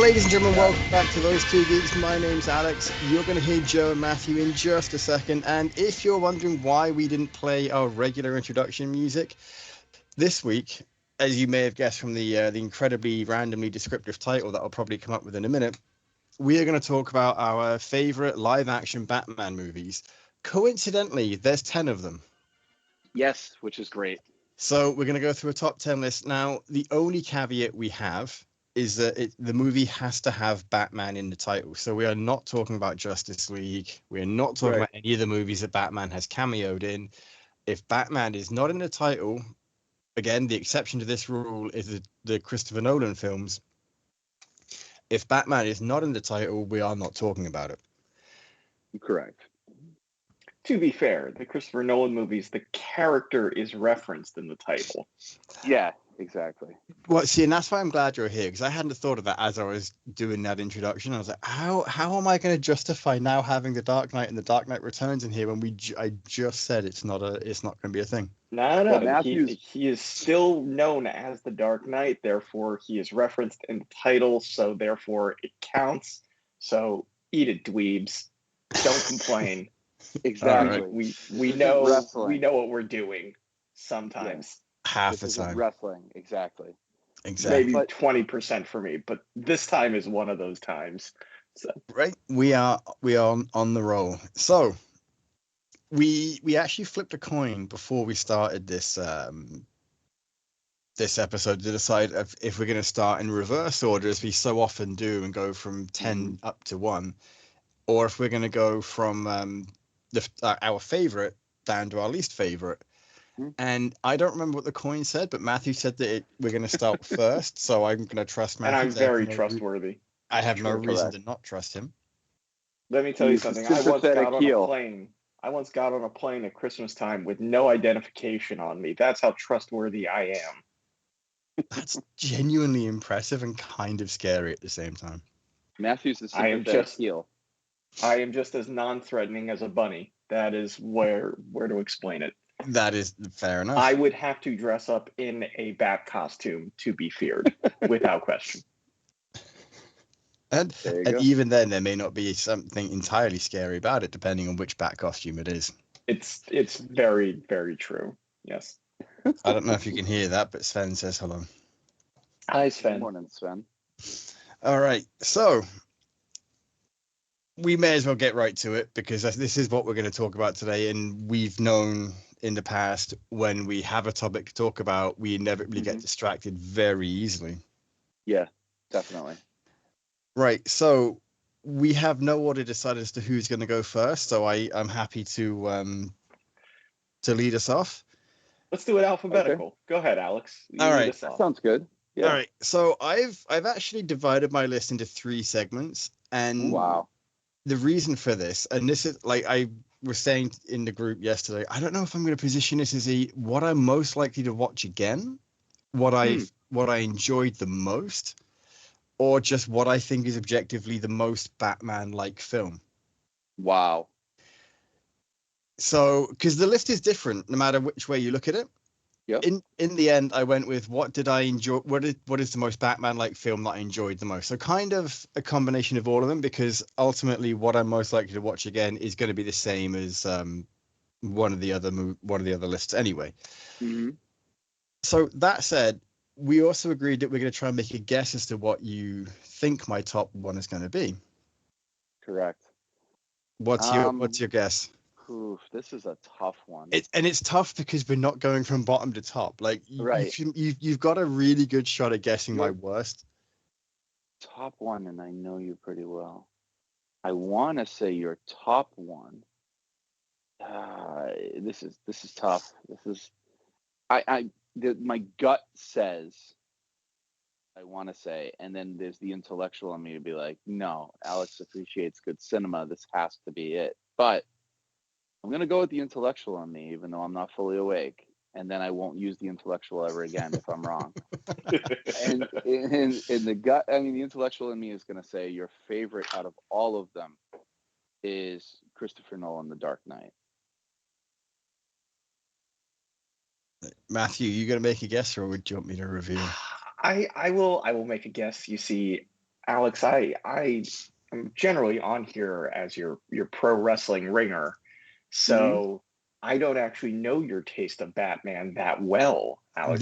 ladies and gentlemen, welcome back to Those Two Geeks. My name's Alex. You're going to hear Joe and Matthew in just a second. And if you're wondering why we didn't play our regular introduction music this week, as you may have guessed from the incredibly randomly descriptive title that I'll probably come up with in a minute, we are going to talk about our favorite live-action Batman movies. Coincidentally, there's 10 of them. Yes, which is great. So we're going to go through a top 10 list. Now, the only caveat we have is that the movie has to have Batman in the title. So we are not talking about Justice League. We are not talking about any of the movies that Batman has cameoed in. If Batman is not in the title, again, the exception to this rule is the Christopher Nolan films. If Batman is not in the title, we are not talking about it. Correct. To be fair, the Christopher Nolan movies, the character is referenced in the title. Yeah, exactly. Well, see, and that's why I'm glad you're here, because I hadn't thought of that as I was doing that introduction. I was like, how am I going to justify now having the Dark Knight and the Dark Knight Returns in here when I just said it's not going to be a thing? No. Well, he is still known as the Dark Knight, therefore he is referenced in the title, so therefore it counts. So eat it, dweebs. Don't complain. Exactly. Right. We know what we're doing sometimes. Yeah. Half the time. Wrestling, exactly. Maybe 20% for me, but this time is one of those times. So. Right, we are on the roll. So we actually flipped a coin before we started this this episode to decide if we're going to start in reverse order, as we so often do, and go from 10 up to 1, or if we're going to go from our favorite down to our least favorite. And I don't remember what the coin said, but Matthew said that we're going to start first, so I'm going to trust Matthew. And I'm very trustworthy. I have no reason to not trust him. Let me tell you something. I once got on a plane at Christmas time with no identification on me. That's how trustworthy I am. That's genuinely impressive and kind of scary at the same time. Matthew's the sympathetic heel. I am just as non-threatening as a bunny. That is where to explain it. That is fair enough. I would have to dress up in a bat costume to be feared, without question. And even then, there may not be something entirely scary about it, depending on which bat costume it is. It's very, very true. Yes. I don't know if you can hear that, but Sven says hello. Hi, Sven. Good morning, Sven. All right, so we may as well get right to it, because this is what we're going to talk about today, and we've known in the past when we have a topic to talk about, we inevitably get distracted very easily. Yeah, definitely. Right, so we have no order decided as to who's going to go first, so I'm happy to lead us off. Let's do it alphabetical. Okay. Go ahead, Alex. All right, that sounds good. Yeah. All right, so I've actually divided my list into 3 segments, and wow. The reason for this, and this is like I was saying in the group yesterday, I don't know if I'm going to position this as what I'm most likely to watch again, what I enjoyed the most, or just what I think is objectively the most Batman-like film. Wow. So, because the list is different no matter which way you look at it. Yeah. In the end, I went with what did I enjoy? What is the most Batman-like film that I enjoyed the most? So kind of a combination of all of them, because ultimately, what I'm most likely to watch again is going to be the same as one of the other lists anyway. Mm-hmm. So that said, we also agreed that we're going to try and make a guess as to what you think my top 1 is going to be. Correct. What's your guess? Oof, this is a tough one. It's tough because we're not going from bottom to top. Like, you've got a really good shot at guessing my worst. Top 1, and I know you pretty well. I want to say your top 1. This is tough. My gut says I want to say, and then there's the intellectual in me to be like, no, Alex appreciates good cinema. This has to be it. But I'm going to go with the intellectual on me, even though I'm not fully awake. And then I won't use the intellectual ever again if I'm wrong. and in the gut, I mean, the intellectual in me is going to say your favorite out of all of them is Christopher Nolan, The Dark Knight. Matthew, you going to make a guess, or would you want me to reveal? I will make a guess. You see, Alex, I am generally on here as your pro wrestling ringer, so I don't actually know your taste of Batman that well, Alex.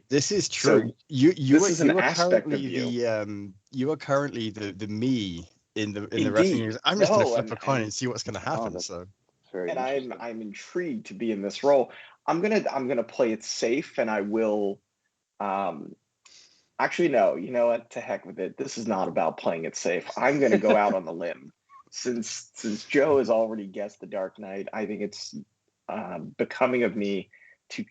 This is true. So you this is an are aspect of currently you. are currently the me in the Indeed. wrestling news. I'm just gonna No, flip a coin and see what's gonna happen. So very and interesting. I'm intrigued to be in this role. I'm gonna play it safe, and I will. Actually, no. You know what? To heck with it. This is not about playing it safe. I'm gonna go out on the limb. Since Joe has already guessed the Dark Knight, I think it's becoming of me to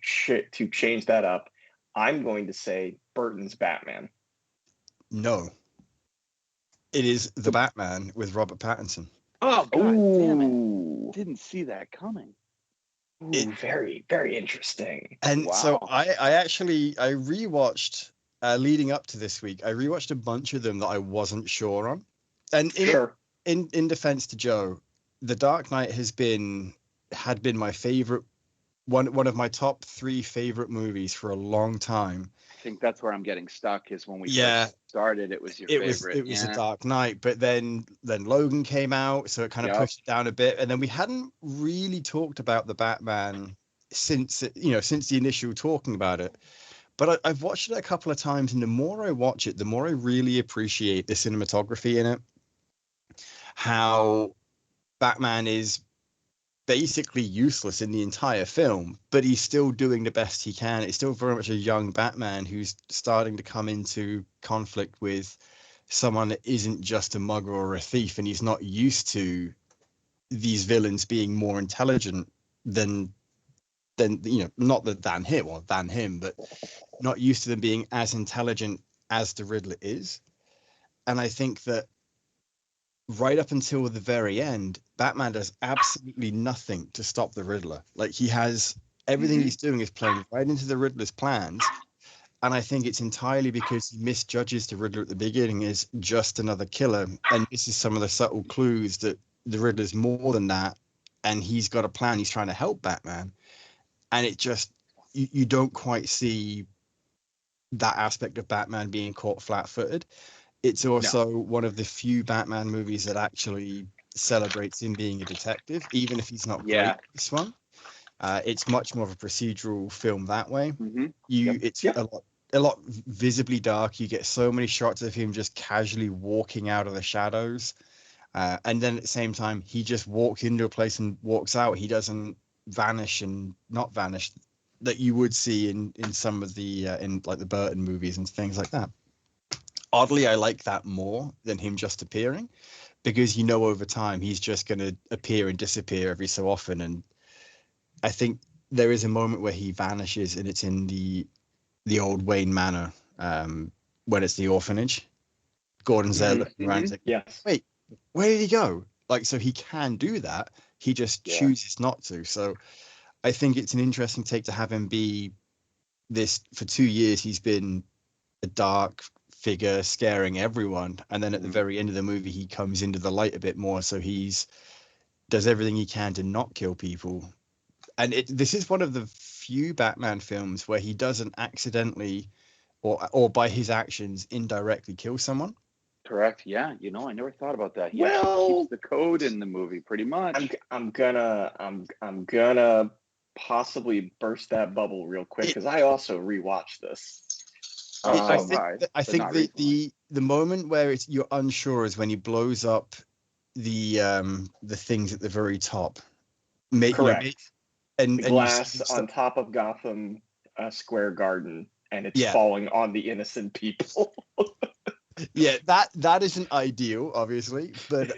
change that up. I'm going to say Burton's Batman. no, it is the Batman with Robert Pattinson. Oh God, damn it! Ooh. Didn't see that coming. Ooh, very, very interesting. And so Wow. I rewatched leading up to this week. I rewatched a bunch of them that I wasn't sure on. And in defense to Joe, The Dark Knight had been my favorite, one of my top 3 favorite movies for a long time. I think that's where I'm getting stuck. Is when we first started, it was your favorite. It was a Dark Knight, but then Logan came out, so it kind of pushed it down a bit. And then we hadn't really talked about the Batman since the initial talking about it. But I've watched it a couple of times, and the more I watch it, the more I really appreciate the cinematography in it. How Batman is basically useless in the entire film, but he's still doing the best he can. It's still very much a young Batman who's starting to come into conflict with someone that isn't just a mugger or a thief, and he's not used to these villains being more intelligent than not than him, but not used to them being as intelligent as the Riddler is. And I think that right up until the very end, Batman does absolutely nothing to stop the Riddler. Like, he has everything he's doing is playing right into the Riddler's plans. And I think it's entirely because he misjudges the Riddler at the beginning as just another killer. And this is some of the subtle clues that the Riddler's more than that. And he's got a plan. He's trying to help Batman. And it just, you don't quite see that aspect of Batman being caught flat-footed. It's also one of the few Batman movies that actually celebrates him being a detective, even if he's not great in this one. It's much more of a procedural film that way. It's a lot visibly dark. You get so many shots of him just casually walking out of the shadows. And then at the same time, he just walks into a place and walks out. He doesn't vanish and not vanish that you would see in some of the in like the Burton movies and things like that. Oddly, I like that more than him just appearing, because over time he's just going to appear and disappear every so often. And I think there is a moment where he vanishes, and it's in the old Wayne Manor, when it's the orphanage. Gordon's there looking around. He's like, yes. Wait, where did he go? Like, so he can do that. He just chooses not to. So I think it's an interesting take to have him be this. For 2 years, he's been a dark figure scaring everyone, and then at the very end of the movie he comes into the light a bit more, so he's does everything he can to not kill people. And this is one of the few Batman films where he doesn't accidentally or by his actions indirectly kill someone. Correct. Yeah, I never thought about that. He keeps the code in the movie pretty much. I'm gonna possibly burst that bubble real quick, because I also rewatched this. I think the moment where you're unsure is when he blows up the things at the very top. Correct. And glass on top of Gotham Square Garden, and it's falling on the innocent people. Yeah, that isn't ideal, obviously, but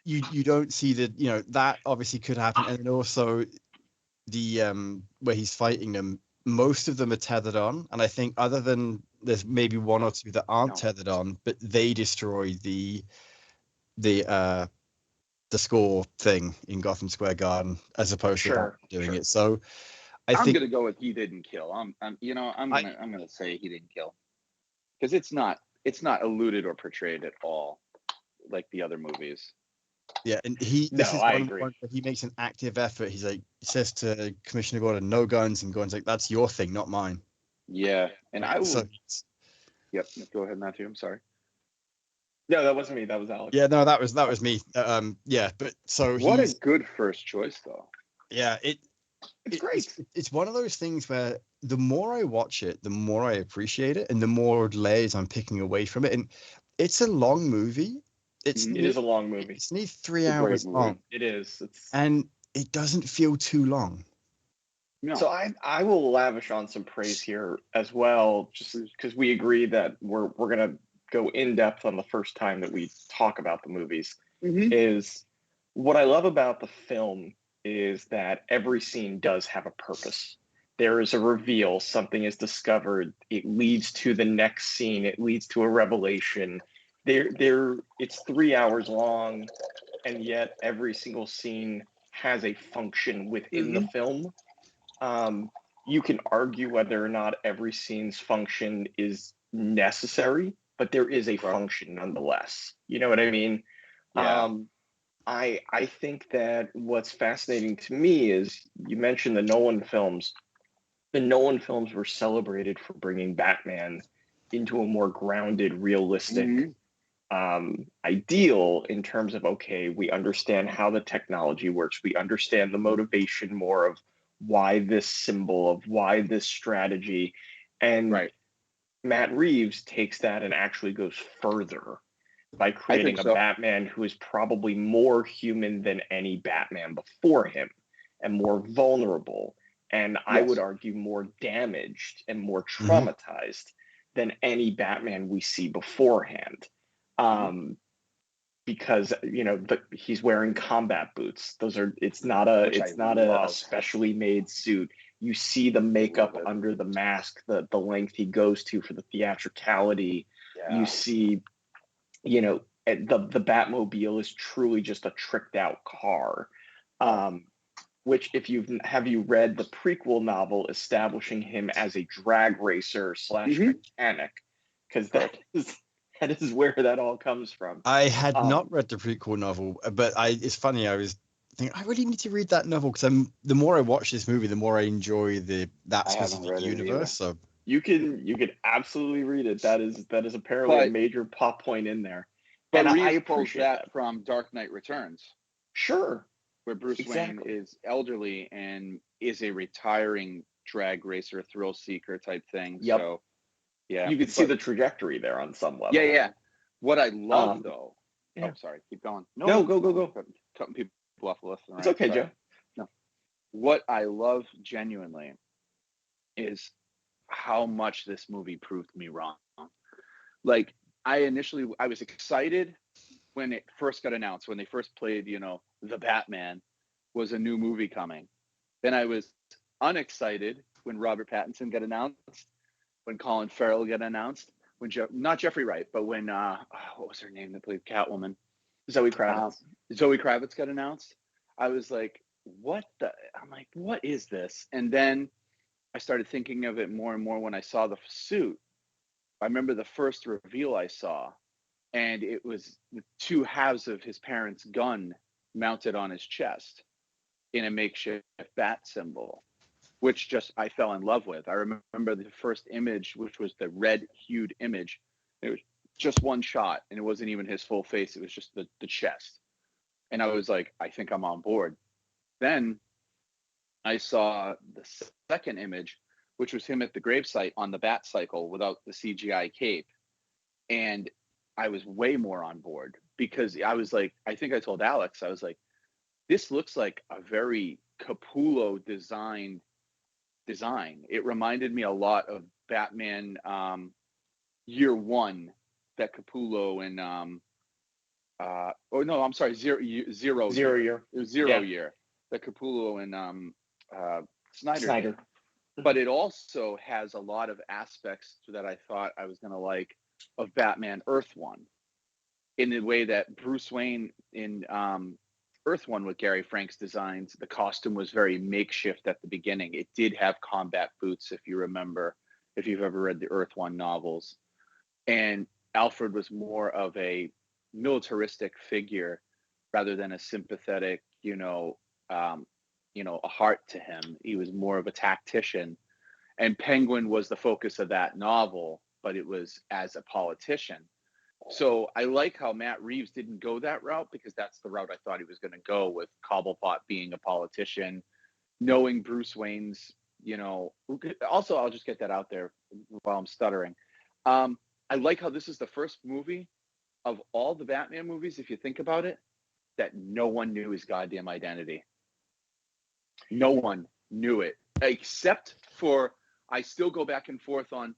you don't see that. That obviously could happen, and also the where he's fighting them. Most of them are tethered on, and I think other than there's maybe one or two that aren't tethered on, but they destroy the score thing in Gotham Square Garden as opposed to doing it. So I'm gonna go with he didn't kill. I'm gonna say he didn't kill, because it's not alluded or portrayed at all like the other movies. Yeah, and I agree. He makes an active effort. He says to Commissioner Gordon, "No guns," and Gordon's like, "That's your thing, not mine." Yeah, and I would. Yep. Go ahead, Matthew. I'm sorry. No, that wasn't me. That was Alex. Yeah, no, that was me. Yeah, but so What a he's good first choice, though. yeah, It's great. it's one of those things where the more I watch it, the more I appreciate it, and the more layers I'm picking away from it. And it's a long movie. It is a long movie. It's nearly 3 It's a great hours movie. long, It is. and it doesn't feel too long. No. So I will lavish on some praise here as well, just because we agree that we're gonna go in depth on the first time that we talk about the movies. Is what I love about the film is that every scene does have a purpose. There is a reveal, something is discovered, it leads to the next scene, it leads to a revelation. It's 3 hours long, and yet every single scene has a function within the film. You can argue whether or not every scene's function is necessary, but there is a function nonetheless. You know what I mean? Yeah. I think that what's fascinating to me is you mentioned the Nolan films. The Nolan films were celebrated for bringing Batman into a more grounded, realistic ideal in terms of, okay, we understand how the technology works. We understand the motivation more of why this symbol, of why this strategy. And Matt Reeves takes that and actually goes further by creating a Batman who is probably more human than any Batman before him, and more vulnerable, and I would argue more damaged and more traumatized than any Batman we see beforehand. Because he's wearing combat boots. It's not a specially made suit. You see the makeup under the mask, the length he goes to for the theatricality. Yeah. You see, the Batmobile is truly just a tricked out car. Which, if have you read the prequel novel establishing him as a drag racer / mechanic? Because that is where that all comes from. I had not read the prequel novel, but it's funny. I was thinking I really need to read that novel because the more I watch this movie, the more I enjoy that specific universe. So you can absolutely read it. That is apparently a major plot point in there. But I approach that from Dark Knight Returns. Sure. Where Bruce Wayne is elderly and is a retiring drag racer, thrill seeker type thing. Yep. So, yeah. You can see the trajectory there on some level. Yeah. What I love, though. Yeah. Oh, sorry. Keep going. No, go. Cutting people off the left and right. It's okay, Joe. No. What I love genuinely is how much this movie proved me wrong. Like, I was excited when it first got announced, when they first played, The Batman was a new movie coming. Then I was unexcited when Robert Pattinson got announced, when Colin Farrell got announced, when not Jeffrey Wright, but when what was her name that played Catwoman? Zoe Kravitz. Zoe Kravitz got announced. I was like, I'm like, what is this? And then I started thinking of it more and more when I saw the suit. I remember the first reveal I saw, and it was the two halves of his parents' gun mounted on his chest in a makeshift bat symbol, which I fell in love with. I remember the first image, which was the red hued image. It was just one shot, and it wasn't even his full face. It was just the chest. And I was like, I think I'm on board. Then I saw the second image, which was him at the gravesite on the bat cycle without the CGI cape. And I was way more on board because I was like, I think I told Alex, I was like, this looks like a very Capullo design. It reminded me a lot of Batman Year One, that Capullo and Zero Year. It was Zero Year, that Capullo and Snyder. But it also has a lot of aspects that I thought I was going to like of Batman Earth One, in the way that Bruce Wayne in Earth One with Gary Frank's designs, the costume was very makeshift at the beginning. It did have combat boots, if you remember, if you've ever read the Earth One novels. And Alfred was more of a militaristic figure rather than a sympathetic, a heart to him. He was more of a tactician. And Penguin was the focus of that novel, but it was as a politician. So I like how Matt Reeves didn't go that route, because that's the route I thought he was going to go, with Cobblepot being a politician, knowing Bruce Wayne's, also, I'll just get that out there while I'm stuttering. I like how this is the first movie of all the Batman movies, if you think about it, that no one knew his goddamn identity. No one knew it, except for, I still go back and forth on,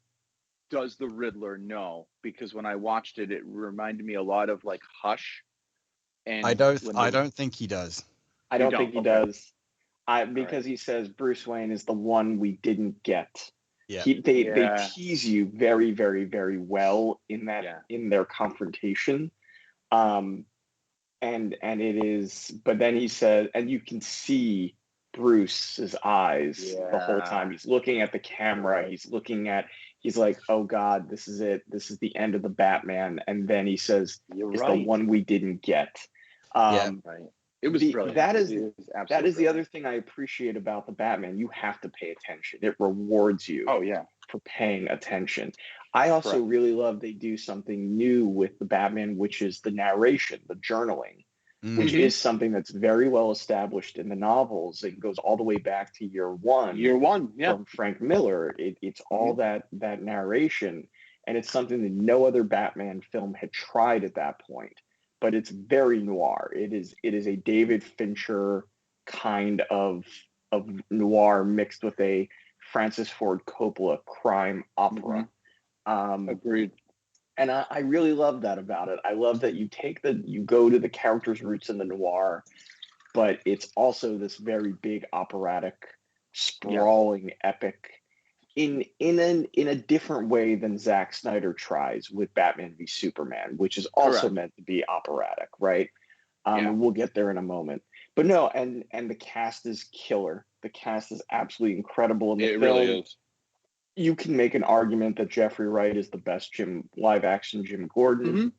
does the Riddler know? Because when I watched it, it reminded me a lot of like Hush. And I don't think he does. I don't think he does. Because right. he says Bruce Wayne is the one we didn't get. Yeah. They tease you very, very, very well in that in their confrontation. And it is, but then he says, and you can see Bruce's eyes the whole time. He's looking at the camera. Right. He's like, oh God, this is it. This is the end of the Batman. And then he says, it's the one we didn't get. Right. It was brilliant. That is the other thing I appreciate about the Batman. You have to pay attention. It rewards you. Oh yeah, for paying attention. I also really love they do something new with the Batman, which is the narration, the journaling, which is something that's very well established in the novels. It goes all the way back to year one. From Frank Miller. It's all that narration, and it's something that no other Batman film had tried at that point. But it's very noir. It is a David Fincher kind of noir mixed with a Francis Ford Coppola crime opera. Agreed. And I really love that about it. I love that you go to the character's roots in the noir, but it's also this very big operatic, sprawling epic in a different way than Zack Snyder tries with Batman v Superman, which is also meant to be operatic, right? We'll get there in a moment. But no, and the cast is killer. The cast is absolutely incredible in the film. It really is. You can make an argument that Jeffrey Wright is the best live-action Jim Gordon.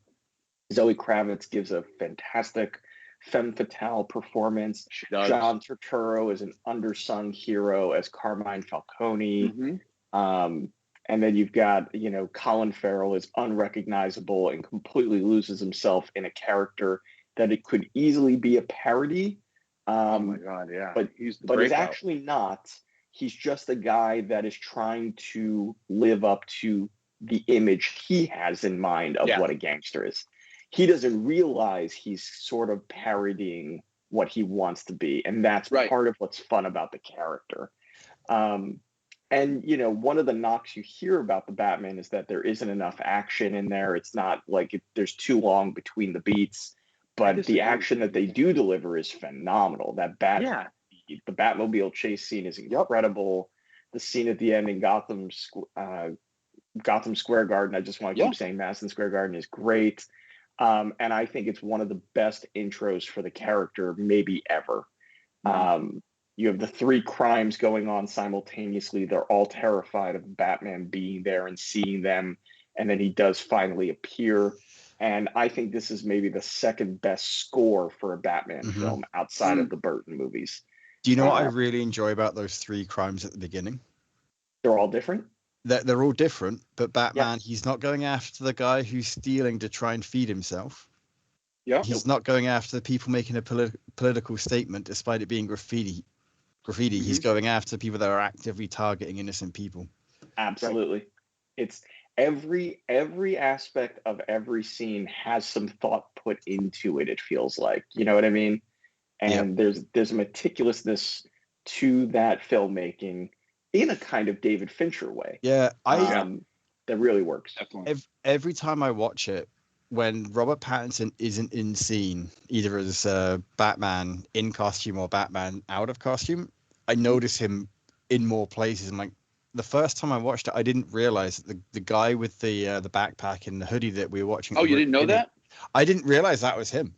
Zoe Kravitz gives a fantastic femme fatale performance. John Turturro is an undersung hero as Carmine Falcone. And then you've got, Colin Farrell is unrecognizable and completely loses himself in a character that it could easily be a parody. Oh my God, yeah. But it's actually not. He's just a guy that is trying to live up to the image he has in mind of what a gangster is. He doesn't realize he's sort of parodying what he wants to be. And that's part of what's fun about the character. And, one of the knocks you hear about the Batman is that there isn't enough action in there. It's not like there's too long between the beats. But the action that they do deliver is phenomenal. The Batmobile chase scene is incredible. The scene at the end in Gotham Square Garden, I just want to keep saying Madison Square Garden, is great. And I think it's one of the best intros for the character maybe ever. You have the three crimes going on simultaneously. They're all terrified of Batman being there and seeing them. And then he does finally appear. And I think this is maybe the second best score for a Batman film outside of the Burton movies. Do you know what I really enjoy about those three crimes at the beginning? They're all different? They're all different, but Batman, he's not going after the guy who's stealing to try and feed himself. Yeah. He's not going after the people making a political statement despite it being graffiti. He's going after people that are actively targeting innocent people. Absolutely. It's every aspect of every scene has some thought put into it, it feels like. You know what I mean? And there's a meticulousness to that filmmaking in a kind of David Fincher way. Yeah, that really works. Definitely. Every time I watch it, when Robert Pattinson isn't in scene, either as Batman in costume or Batman out of costume, I notice him in more places. I'm like, the first time I watched it, I didn't realize that the guy with the backpack and the hoodie that we were watching. Oh, you didn't know that? I didn't realize that was him.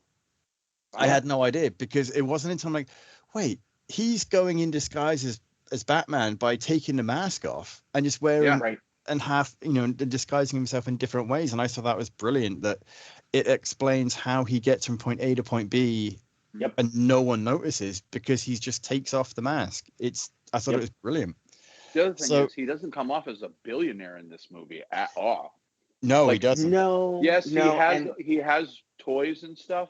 Yeah. I had no idea, because it wasn't until I'm like, wait, he's going in disguise as Batman by taking the mask off and just wearing and half, disguising himself in different ways. And I thought that was brilliant, that it explains how he gets from point A to point B and no one notices because he just takes off the mask. I thought it was brilliant. The other thing is he doesn't come off as a billionaire in this movie at all. No, he Like, doesn't. No, yes, no, he has toys and stuff,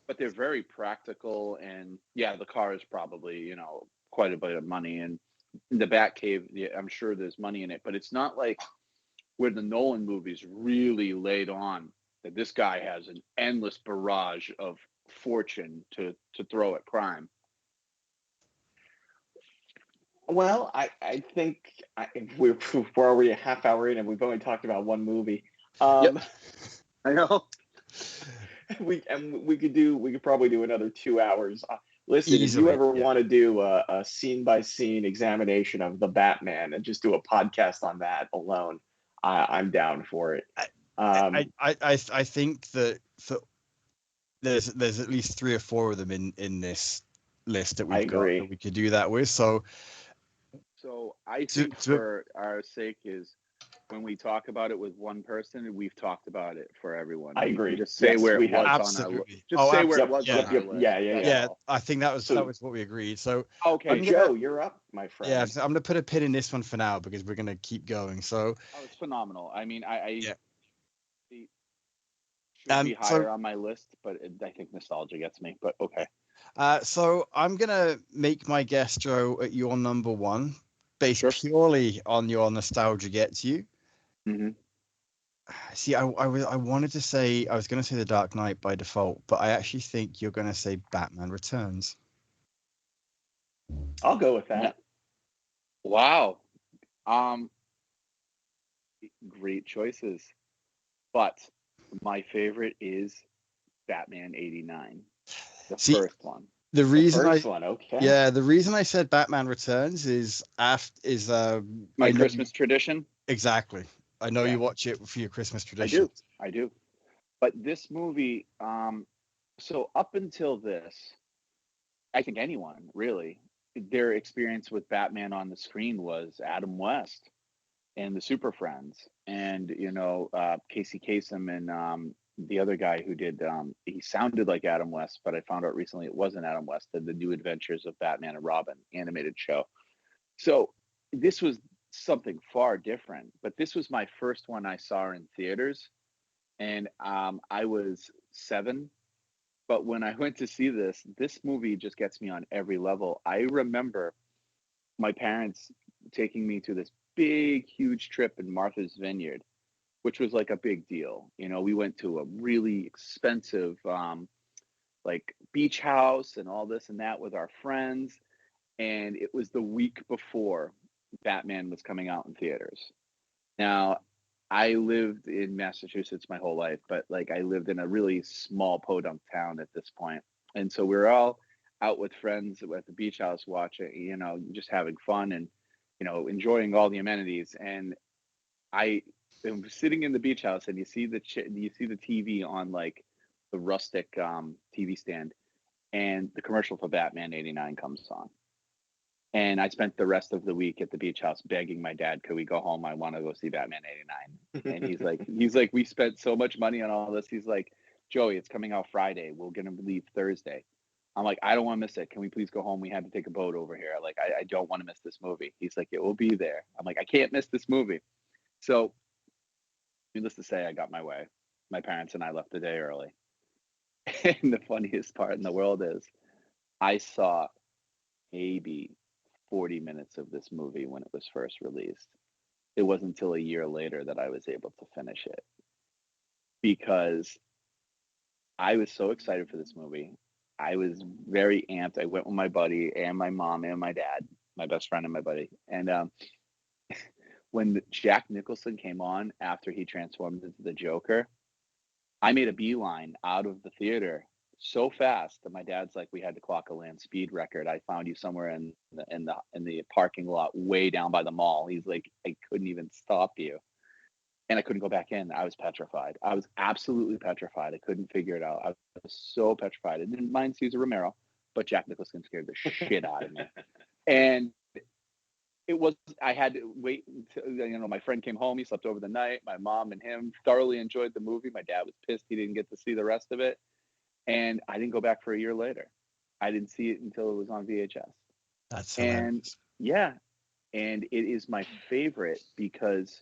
but they're very practical. And yeah, the car is probably, quite a bit of money. And the Batcave, yeah, I'm sure there's money in it, but it's not like where the Nolan movies really laid on that this guy has an endless barrage of fortune to throw at crime. well, I think we're already a half hour in and we've only talked about one movie. Yep. I know. we could probably do another 2 hours. Listen, Easily, if you ever yeah. want to do a scene by scene examination of the Batman and just do a podcast on that alone, I'm down for it. I think that there's at least 3 or 4 of them in this list that we've got that we could do that with. So I think for our sake is when we talk about it with one person, we've talked about it for everyone. I agree. Just say where it was absolutely. on our list. Just say where it was on our list. Yeah. I think that was what we agreed. So okay, Joe, you're up, my friend. Yeah, so I'm gonna put a pin in this one for now because we're gonna keep going. So it's phenomenal. I mean, it should be higher on my list, but I think nostalgia gets me. But okay. So I'm gonna make my guess, Joe, at your number 1, based purely on your nostalgia gets you. Mm-hmm. See, I wanted to say I was gonna say The Dark Knight by default, but I actually think you're gonna say Batman Returns. I'll go with that. Wow. Great choices, but my favorite is Batman '89, the first one. The reason the reason I said Batman Returns is my Christmas tradition. Exactly. I know you watch it for your Christmas tradition. I do. But this movie, so up until this, I think anyone really, their experience with Batman on the screen was Adam West and the Super Friends, and Casey Kasem and the other guy who did. He sounded like Adam West, but I found out recently it wasn't Adam West. The New Adventures of Batman and Robin animated show. So this was something far different, but this was my first one I saw in theaters, and I was 7. But when I went to see this movie just gets me on every level. I remember my parents taking me to this big, huge trip in Martha's Vineyard, which was like a big deal. We went to a really expensive, like beach house and all this and that with our friends. And it was the week before Batman was coming out in theaters. Now, I lived in Massachusetts my whole life, but like I lived in a really small podunk town at this point. And so we were all out with friends at the beach house watching, just having fun and, enjoying all the amenities. And I am sitting in the beach house and you see the TV on like the rustic TV stand, and the commercial for Batman '89 comes on. And I spent the rest of the week at the beach house begging my dad, could we go home? I want to go see Batman '89. And he's like, we spent so much money on all this. He's like, Joey, it's coming out Friday. We're going to leave Thursday. I'm like, I don't want to miss it. Can we please go home? We had to take a boat over here. Like, I don't want to miss this movie. He's like, it will be there. I'm like, I can't miss this movie. So needless to say, I got my way. My parents and I left the day early. And the funniest part in the world is I saw maybe 40 minutes of this movie when it was first released. It wasn't until a year later that I was able to finish it because I was so excited for this movie. I was very amped. I went with my buddy and my mom and my dad, my best friend and my buddy. And when Jack Nicholson came on after he transformed into the Joker, I made a beeline out of the theater so fast that my dad's like, we had to clock a land speed record. I found you somewhere in the parking lot way down by the mall. He's like, I couldn't even stop you. And I couldn't go back in. I was petrified. I was absolutely petrified. I couldn't figure it out. I was so petrified. I didn't mind Cesar Romero, but Jack Nicholson scared the shit out of me. And it was, I had to wait until, my friend came home. He slept over the night. My mom and him thoroughly enjoyed the movie. My dad was pissed he didn't get to see the rest of it. And I didn't go back for a year later. I didn't see it until it was on VHS. That's hilarious. And it is my favorite because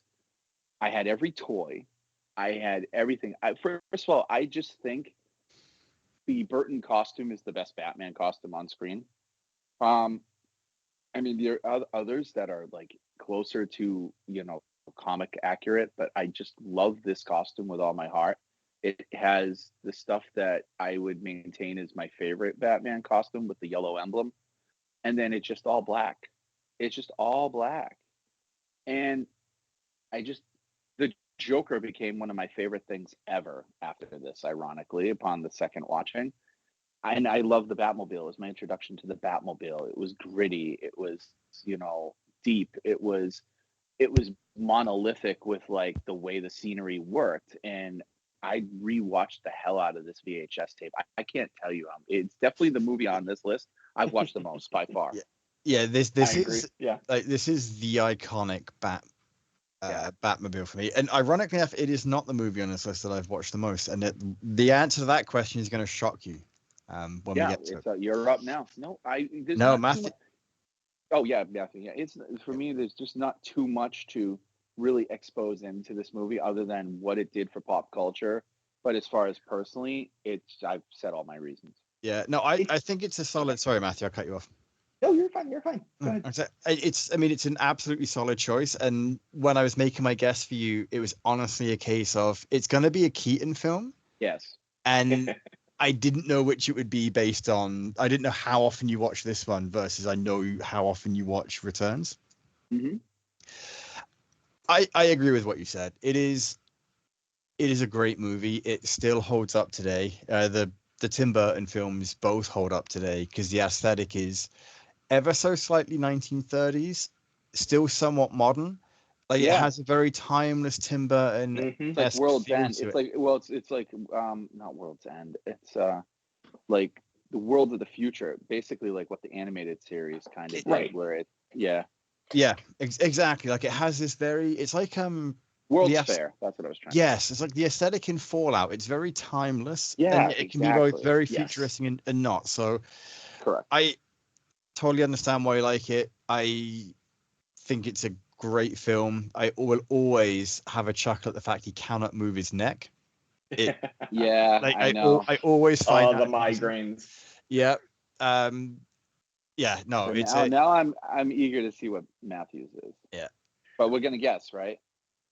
I had every toy. I had everything. First of all, I just think the Burton costume is the best Batman costume on screen. I mean, there are others that are like closer to, comic accurate, but I just love this costume with all my heart. It has the stuff that I would maintain as my favorite Batman costume with the yellow emblem. And then it's just all black. It's just all black. And the Joker became one of my favorite things ever after this, ironically, upon the second watching. And I love the Batmobile. It was my introduction to the Batmobile. It was gritty. It was, deep. It was monolithic with like the way the scenery worked. And I rewatched the hell out of this VHS tape. I can't tell you. It's definitely the movie on this list I've watched the most by far. Yeah. This is yeah. like this is the iconic Batmobile for me. And ironically enough, it is not the movie on this list that I've watched the most. And the answer to that question is going to shock you. When we get to it. You're up now. No, Matthew. Oh yeah, Matthew. Yeah, it's for me. There's just not too much to really expose into this movie, other than what it did for pop culture. But as far as personally, I've said all my reasons. Yeah, no, I think it's a solid. Sorry, Matthew, I cut you off. No, you're fine. Go ahead. It's an absolutely solid choice. And when I was making my guess for you, it was honestly a case of it's going to be a Keaton film. Yes. And I didn't know which it would be based on. I didn't know how often you watch this one versus I know how often you watch Returns. Mm-hmm. I agree with what you said. It is a great movie. It still holds up today. The Tim Burton films both hold up today because the aesthetic is ever so slightly 1930s, still somewhat modern. Like it has a very timeless Tim Burton. It's like World's End. It's like not World's End. It's like the World of the Future, basically like what the animated series kind of did, where it exactly. Like it has this it's like World's Fair. That's what I was trying. Yes, it's like the aesthetic in Fallout. It's very timeless. Yeah, and it can be both very futuristic and not. So, correct. I totally understand why you like it. I think it's a great film. I will always have a chuckle at the fact he cannot move his neck. I know. I always find the migraines. Yeah. No. Now I'm eager to see what Matthews is. Yeah. But we're gonna guess, right?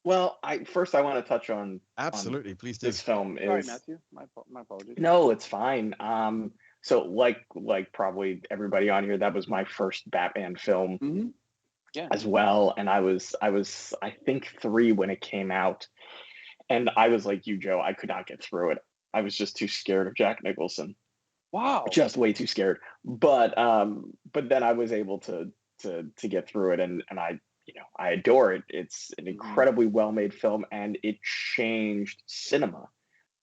Well, I want to touch on absolutely. Please do. This film is. Sorry, Matthew. My apologies. No, it's fine. So like probably everybody on here, that was my first Batman film. Mm-hmm. Yeah. As well, and I was I think 3 when it came out, and I was like you, Joe. I could not get through it. I was just too scared of Jack Nicholson. Wow, just way too scared. But then I was able to get through it, and I adore it. It's an incredibly well-made film, and it changed cinema.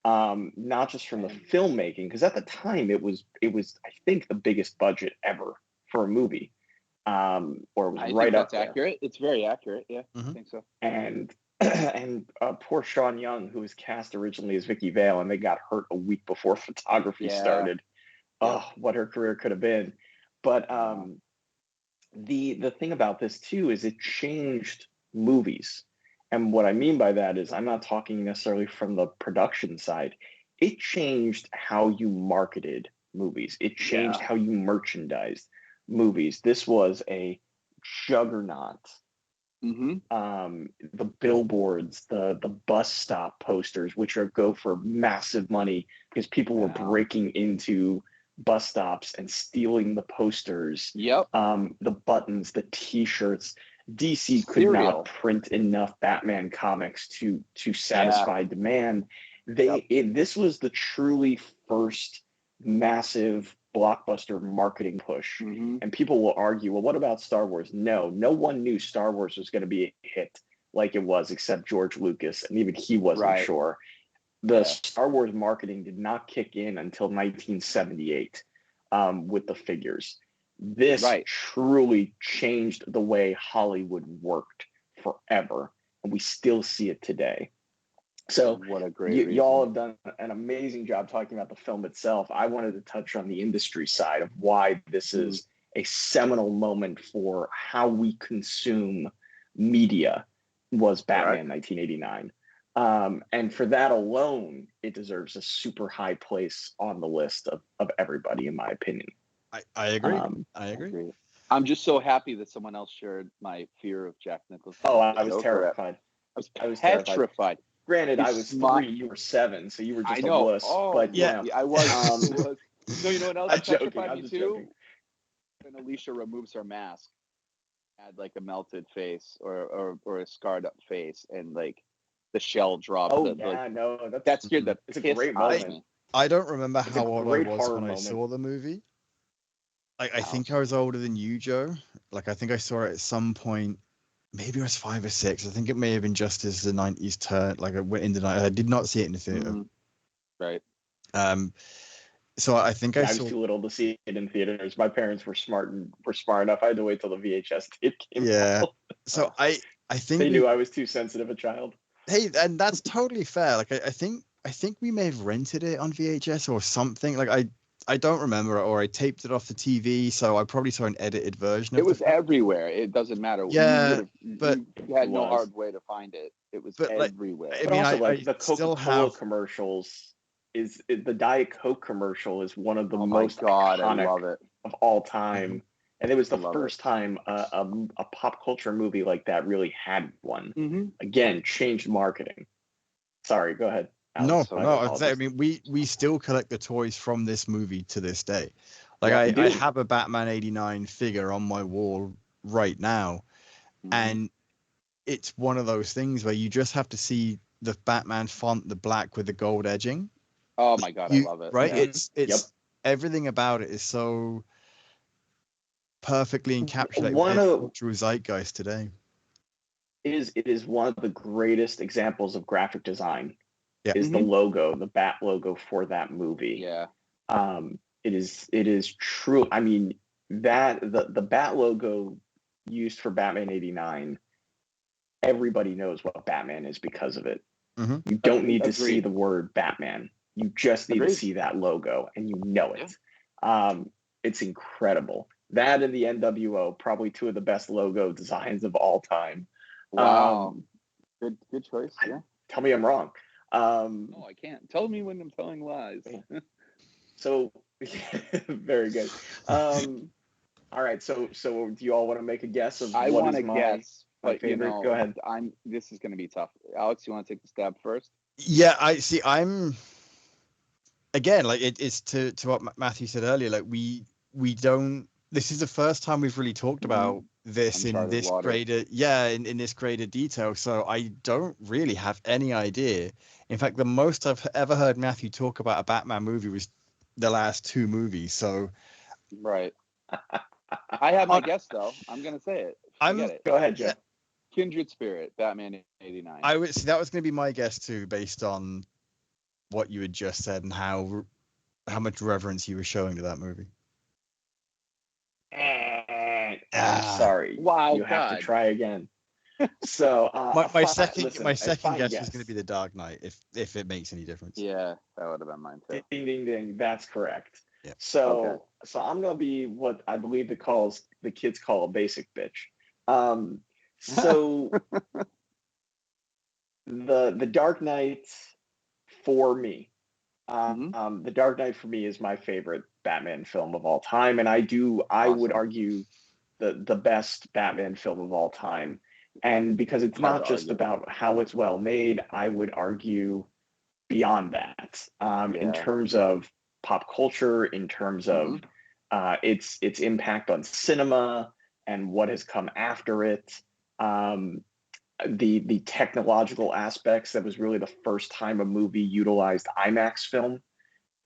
Not just from the filmmaking, because at the time it was I think the biggest budget ever for a movie. Or it was right up there. Accurate. It's very accurate. Yeah, mm-hmm. I think so. And poor Sean Young, who was cast originally as Vicky Vale, and they got hurt a week before photography started. Oh, what her career could have been. But the thing about this too is it changed movies. And what I mean by that is I'm not talking necessarily from the production side. It changed how you marketed movies. It changed how you merchandised movies. This was a juggernaut. Mm-hmm. The billboards, the bus stop posters, which go for massive money because people were breaking into bus stops and stealing the posters. Yep. The buttons, the T-shirts. DC could not print enough Batman comics to satisfy demand. This was the truly first massive blockbuster marketing push. Mm-hmm. And people will argue, well, what about Star Wars? No one knew Star Wars was going to be a hit like it was, except George Lucas, and even he wasn't sure. The Star Wars marketing did not kick in until 1978 with the figures. This truly changed the way Hollywood worked forever, and we still see it today. So what a great y'all have done an amazing job talking about the film itself. I wanted to touch on the industry side of why this is a seminal moment for how we consume media was Batman 1989. And for that alone, it deserves a super high place on the list of everybody, in my opinion. I agree. I agree. I'm just so happy that someone else shared my fear of Jack Nicholson. Oh, I was terrified. I was petrified. Granted, I was 3, you were 7, so you were just a wuss. Oh, but yeah, I was. No, you know what else I'm joking. petrified I'm me just too? joking. When Alicia removes her mask, had like a melted face or a scarred up face, and like the shell dropped. Oh yeah, no, that scared the it's a piss great out of moment. me. I don't remember how old I was when I moment. saw the movie. I think I was older than you, Joe. Like I think I saw it at some point. Maybe I was 5 or 6. I think it may have been just as the 90s turned. Like I went in the night. I did not see it in the theater. Right. So I think I was too little to see it in theaters. My parents were smart enough. I had to wait till the VHS tape came out. So I think they knew I was too sensitive a child. Hey, and that's totally fair. Like I think we may have rented it on VHS or something. Like I don't remember, or I taped it off the TV, so I probably saw an edited version. It was everywhere. It doesn't matter. Yeah, but you had no hard way to find it. It was everywhere. But also, the Coca-Cola commercials the Diet Coke commercial is one of the most iconic of all time. Mm-hmm. And it was the first time a pop culture movie like that really had one. Mm-hmm. Again, changed marketing. Sorry, go ahead, Alex. No. I mean, we still collect the toys from this movie to this day. Like I have a Batman '89 figure on my wall right now, and it's one of those things where you just have to see the Batman font, the black with the gold edging. Oh my god, I love it! Right? Yeah. It's everything about it is so perfectly encapsulated the cultural zeitgeist today. It is one of the greatest examples of graphic design. Yeah. Is the logo, the Bat logo for that movie. Yeah. It is true. I mean, that the Bat logo used for Batman '89, everybody knows what Batman is because of it. Mm-hmm. You don't need to see the word Batman. You just need to see that logo, and you know it. Yeah. It's incredible. That and the NWO, probably two of the best logo designs of all time. Wow. Good choice. Yeah. Tell me I'm wrong. No, I can't. Tell me when I'm telling lies. So, very good. All right. So do you all want to make a guess of I what is my favorite? You know, go ahead. This is going to be tough. Alex, you want to take the stab first? Yeah, I'm again, like it's to what Matthew said earlier. Like we don't. This is the first time we've really talked about this in this greater, in this greater detail. So I don't really have any idea. In fact, the most I've ever heard Matthew talk about a Batman movie was the last 2 movies. So, right. I have my guess though. I'm gonna say it. Go ahead, Joe. Kindred Spirit, Batman '89. I would see that was going to be my guess too, based on what you had just said and how much reverence you were showing to that movie. Sorry. Wow. You have to try again. So my second guess was going to be The Dark Knight, if it makes any difference. Yeah, that would have been mine too. Ding ding ding. That's correct. Yeah. So I'm gonna be what I believe the kids call a basic bitch. So the Dark Knight for me, the Dark Knight for me is my favorite Batman film of all time, and I would argue the best Batman film of all time. And because it's not just about how it's well made, I would argue beyond that, in terms of pop culture, in terms of its impact on cinema and what has come after it. The technological aspects, that was really the first time a movie utilized IMAX film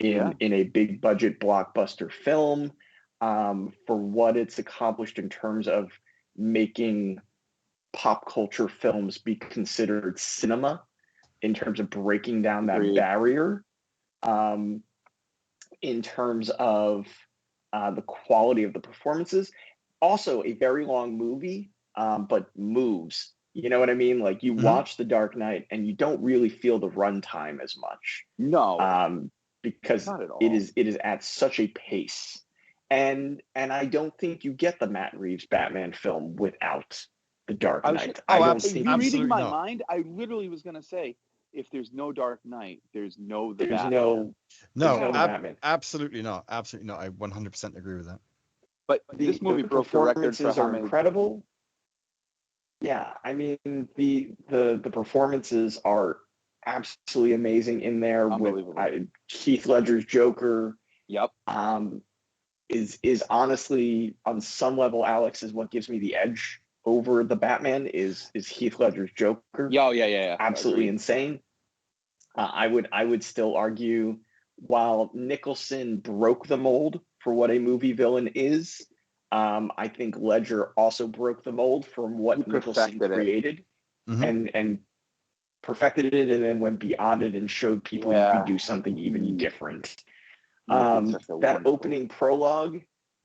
in a big budget blockbuster film, for what it's accomplished in terms of making pop culture films be considered cinema, in terms of breaking down that barrier, in terms of the quality of the performances. Also a very long movie, but moves. You know what I mean? Like you watch The Dark Knight and you don't really feel the runtime as much. No. Because it is at such a pace. And I don't think you get the Matt Reeves Batman film without The Dark Knight. Reading my mind, I literally was going to say if there's no Dark Knight, there's no the There's Batman. no Batman. Absolutely not. Absolutely not. I 100% agree with that. But this movie broke the record for how are many. incredible. Yeah, I mean the performances are absolutely amazing in there with Heath Ledger's Joker. Yep. Is honestly on some level, Alex, is what gives me the edge over the Batman is Heath Ledger's Joker. Yeah. Absolutely insane. I would still argue while Nicholson broke the mold for what a movie villain is, I think Ledger also broke the mold from what Nicholson created and perfected it, and then went beyond it and showed people you could do something even different. That opening prologue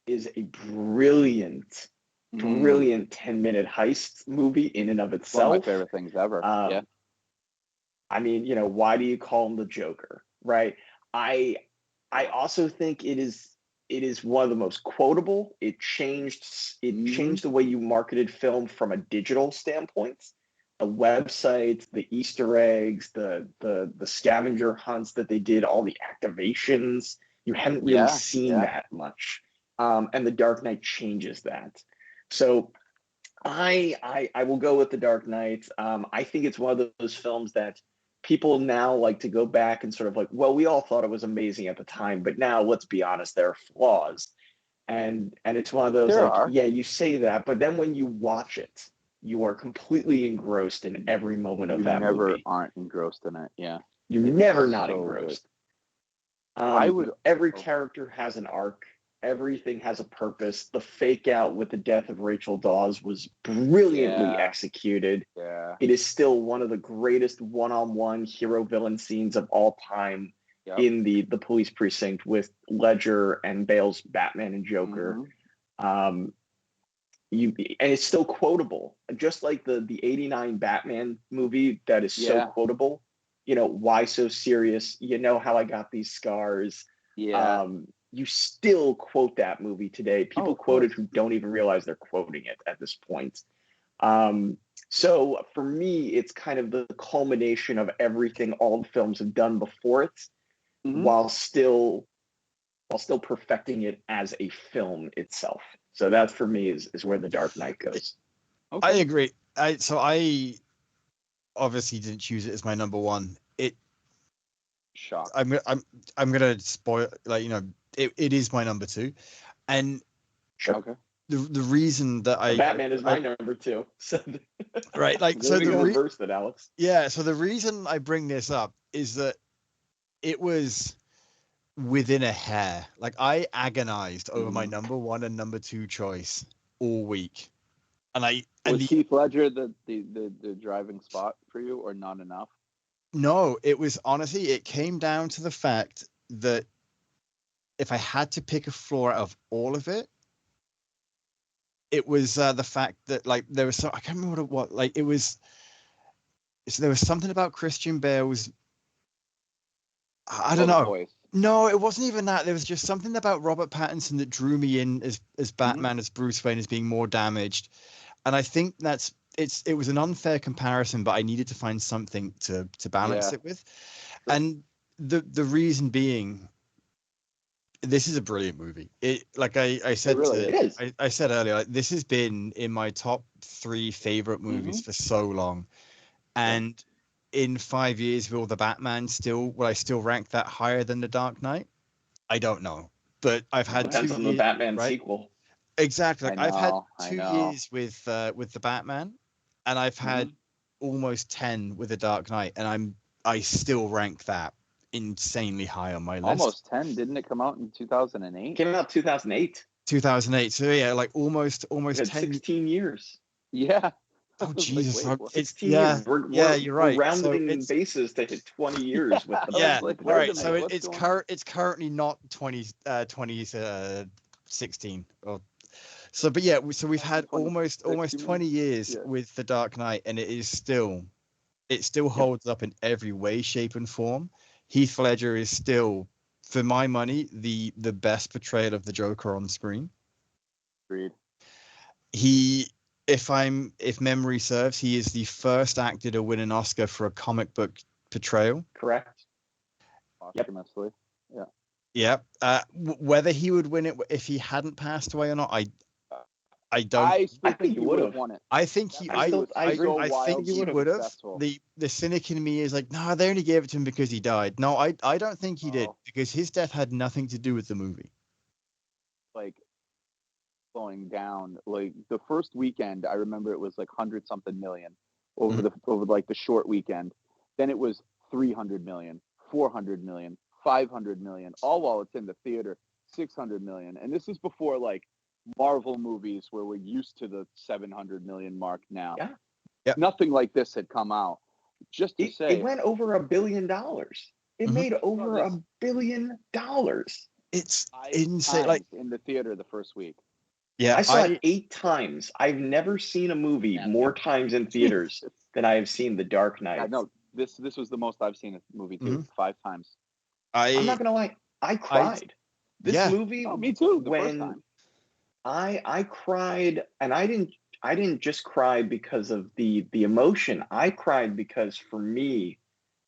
is a brilliant 10-minute heist movie in and of itself. One of my favorite things ever. Yeah. I mean, why do you call him the Joker, right? I also think it is one of the most quotable. It changed the way you marketed film from a digital standpoint. The websites, the Easter eggs, the scavenger hunts that they did, all the activations. You hadn't really seen that much. And The Dark Knight changes that. So I will go with The Dark Knight. I think it's one of those films that people now like to go back and sort of like, well, we all thought it was amazing at the time, but now let's be honest, there are flaws. And it's one of those you say that, but then when you watch it, you are completely engrossed in every moment of that movie. You never aren't engrossed in it. Yeah. You're never not engrossed. Every character has an arc. Everything has a purpose. The fake out with the death of Rachel Dawes was brilliantly executed. Yeah. It is still one of the greatest one-on-one hero-villain scenes of all time in the police precinct with Ledger and Bale's Batman and Joker. And it's still quotable, just like the 89 Batman movie that is so quotable. Why so serious? How I got these scars. Yeah. You still quote that movie today. People quote it who don't even realize they're quoting it at this point. So for me, it's kind of the culmination of everything all the films have done before it, while still perfecting it as a film itself. So that for me is where The Dark Knight goes. Okay. I agree. I obviously didn't choose it as my number one. Shock. I'm gonna spoil, it is my number two, and the reason that Batman is my number two. So right, so the reverse that, Alex. Yeah, so the reason I bring this up is that it was within a hair. I agonized over my number one and number two choice all week, and Heath Ledger the driving spot for you, or not enough? No, it was honestly, it came down to the fact that if I had to pick a flaw out of all of it, it was the fact that there was I can't remember what it was. So there was something about Christian Bale's. I don't know. Voice. No, it wasn't even that. There was just something about Robert Pattinson that drew me in as Batman, as Bruce Wayne, as being more damaged, and I think it was an unfair comparison, but I needed to find something to balance it with. Sure. And the reason being, this is a brilliant movie. I said earlier, this has been in my top 3 favorite movies for so long. And in 5 years, will the Batman will I still rank that higher than The Dark Knight? I don't know. But I've had depends on the Batman sequel. Exactly. I've had 2 years with the Batman, and I've had almost 10 with The Dark Knight, and I still rank that insanely high on my list. Almost 10, didn't it come out in 2008? It came out 2008. 2008. So yeah, almost 10. 16 years. Yeah. Oh Jesus! It's 16 years. You're right. We're rounding bases to hit 20 years with the right. So it's currently not 2016 or. So, but yeah, so we've had almost 20 years with The Dark Knight, and it still holds up in every way, shape, and form. Heath Ledger is still, for my money, the best portrayal of the Joker on screen. Agreed. If memory serves, he is the first actor to win an Oscar for a comic book portrayal. Correct. Posthumously. Yeah. Yeah. Whether he would win it if he hadn't passed away or not, I don't. I still think he would have won it. I think he. I think he would have. Successful. The cynic in me is like, no, they only gave it to him because he died. No, I don't think he did, because his death had nothing to do with the movie. Like slowing down, like the first weekend, I remember it was like 100-something million over the short weekend. Then it was 300 million, 400 million, 500 million, all while it's in the theater, 600 million. And this is before like Marvel movies where we're used to the 700 million mark now. Yeah. Yep. Nothing like this had come out. Just to say, it went over $1 billion. It made over $1 billion. It's insane. Like in the theater the first week. Yeah, I saw it 8 times. I've never seen a movie more times in theaters than I have seen The Dark Knight. Yeah, no, this was the most I've seen a movie too, 5 times. I'm not gonna lie, I cried. This movie, me too. The first time. I cried, and I didn't just cry because of the emotion. I cried because for me,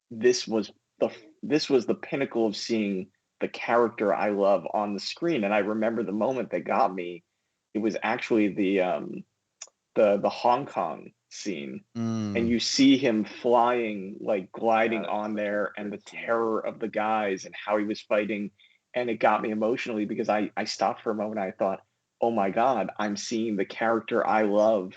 this was the pinnacle of seeing the character I love on the screen. And I remember the moment that got me. It was actually the Hong Kong scene, and you see him flying, like gliding on there, and the terror of the guys and how he was fighting, and it got me emotionally because I stopped for a moment. I thought, oh my God, I'm seeing the character I love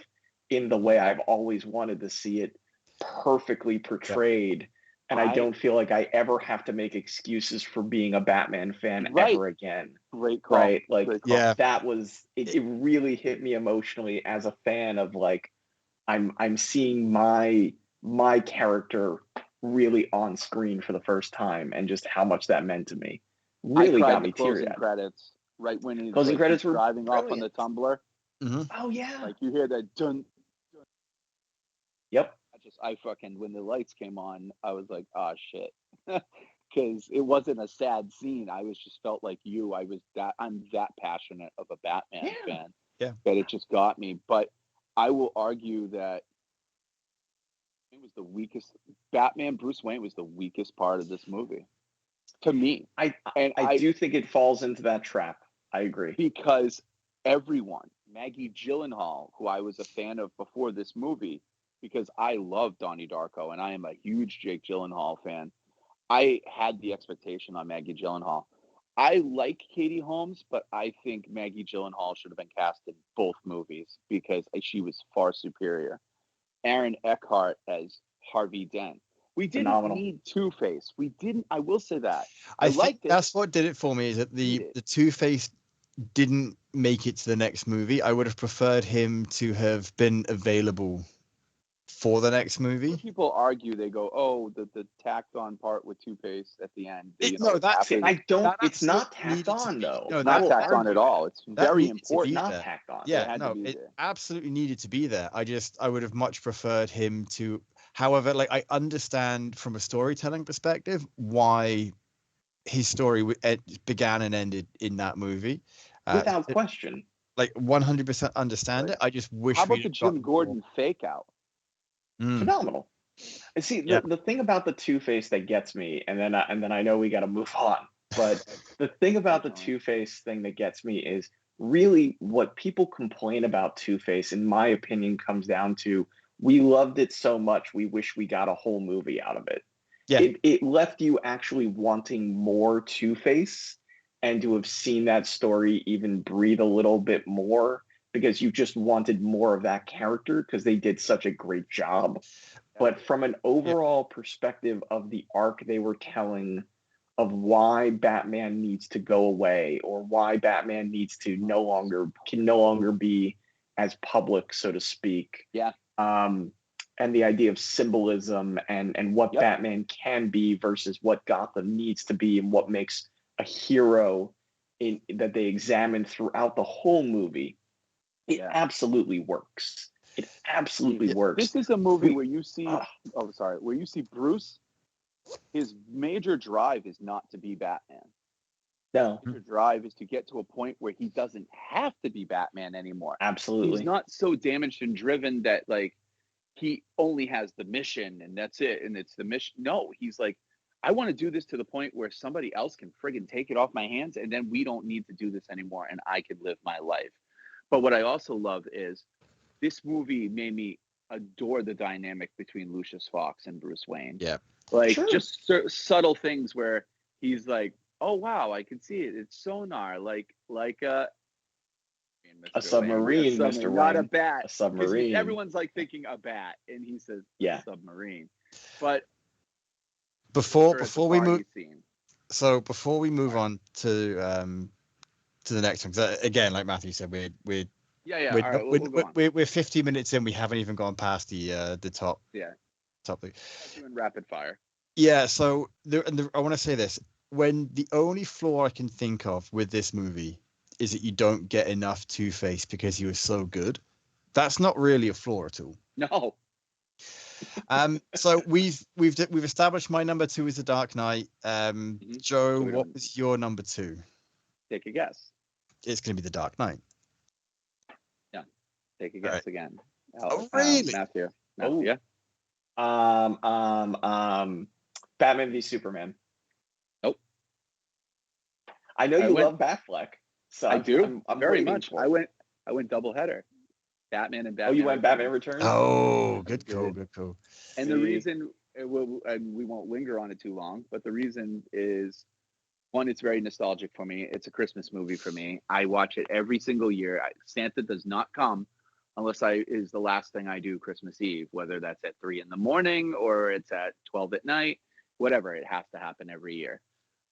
in the way I've always wanted to see it perfectly portrayed. And I don't feel like I ever have to make excuses for being a Batman fan ever again. Great call. Right? Like, Great call. that was it. Really hit me emotionally as a fan of like, I'm seeing my character really on screen for the first time, and just how much that meant to me. Really got me teary-eyed. Credits, right when he's closing credits were driving brilliant. off on the tumbler. Oh yeah. Like you hear that dun. Yep. I fucking, when the lights came on, I was like, oh shit. Because it wasn't a sad scene. I was just felt like I'm that passionate of a Batman fan. Yeah. That it just got me. But I will argue that it was the weakest. Bruce Wayne was the weakest part of this movie. To me. I do think it falls into that trap. I agree. Because everyone, Maggie Gyllenhaal, who I was a fan of before this movie, because I love Donnie Darko and I am a huge Jake Gyllenhaal fan, I had the expectation on Maggie Gyllenhaal. I like Katie Holmes, but I think Maggie Gyllenhaal should have been cast in both movies because she was far superior. Aaron Eckhart as Harvey Dent. We didn't need Two-Face. We didn't. I will say that. I think that's what did it for me, is that the Two-Face didn't make it to the next movie. I would have preferred him to have been available for the next movie. People argue, they go, oh, the tacked on part with Two-Face at the end. It's not tacked on though. It's not tacked on at all. It's very important. Not tacked on. Yeah, it absolutely needed to be there. I would have much preferred him to. However, like, I understand from a storytelling perspective why his story began and ended in that movie. Without question. Like 100% understand it. I just wish. How about the Jim Gordon fake out? Phenomenal. And see, the thing about the Two-Face that gets me, and then I know we got to move on, but the thing about the Two-Face thing that gets me is really what people complain about Two-Face, in my opinion, comes down to, we loved it so much, we wish we got a whole movie out of it. Yeah. It left you actually wanting more Two-Face, and to have seen that story even breathe a little bit more, because you just wanted more of that character because they did such a great job. But from an overall perspective of the arc they were telling of why Batman needs to go away, or why Batman needs to can no longer be as public, so to speak. Yeah. And the idea of symbolism and what Batman can be versus what Gotham needs to be, and what makes a hero that they examine throughout the whole movie. It absolutely works. It absolutely works. This is a movie where you see, where you see Bruce, his major drive is not to be Batman. No. His major drive is to get to a point where he doesn't have to be Batman anymore. Absolutely. He's not so damaged and driven that, like, he only has the mission and that's it, and it's the mission. No, he's like, I want to do this to the point where somebody else can friggin' take it off my hands, and then we don't need to do this anymore, and I can live my life. But what I also love is this movie made me adore the dynamic between Lucius Fox and Bruce Wayne. Yeah. Like, Sure. just subtle things where he's like, oh, wow, I can see it. It's sonar, like A submarine, Mr. Mr. Not a Wayne. bat. A submarine. Everyone's like thinking a bat, and he says submarine. But before we move, scene. so before we move on to the next one, 'cause, again, like Matthew said, we're All right, we'll go on. we're 50 minutes in. We haven't even gone past the top. Yeah. Topic. Doing rapid fire. Yeah. So I want to say this: when the only flaw I can think of with this movie is that you don't get enough Two-Face because he was so good, that's not really a flaw at all. No. So we've established my number 2 is The Dark Knight. Joe, what was your number 2? Take a guess. It's going to be The Dark Knight. Yeah. Take a guess again. Really? Matthew. Oh. Yeah. Batman v Superman. Nope. I know you love Batfleck. So I do. I'm very much. I went double header. Batman and Batman. Oh, you went Batman Returns? Oh, good call. Good call. And the reason, and we won't linger on it too long, but the reason is, one, it's very nostalgic for me. It's a Christmas movie for me. I watch it every single year. Santa does not come unless is the last thing I do Christmas Eve, whether that's at 3 a.m. or it's at 12 at night, whatever. It has to happen every year.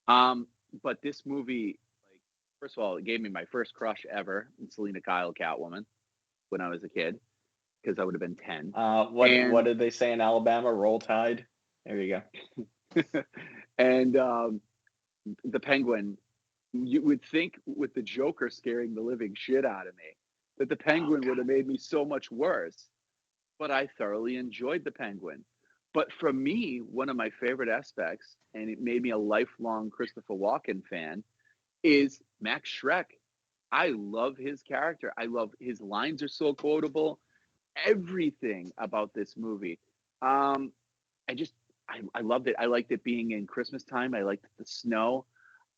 But this movie, like, first of all, it gave me my first crush ever in Selena Kyle, Catwoman, when I was a kid, because I would have been 10. What did they say in Alabama? Roll Tide. There you go. And the Penguin, you would think with the Joker scaring the living shit out of me, that the Penguin would have made me so much worse. But I thoroughly enjoyed the Penguin. But for me, one of my favorite aspects, and it made me a lifelong Christopher Walken fan, is Max Schreck. I love his character. I love his lines are so quotable. Everything about this movie. I loved it. I liked it being in Christmas time. I liked the snow.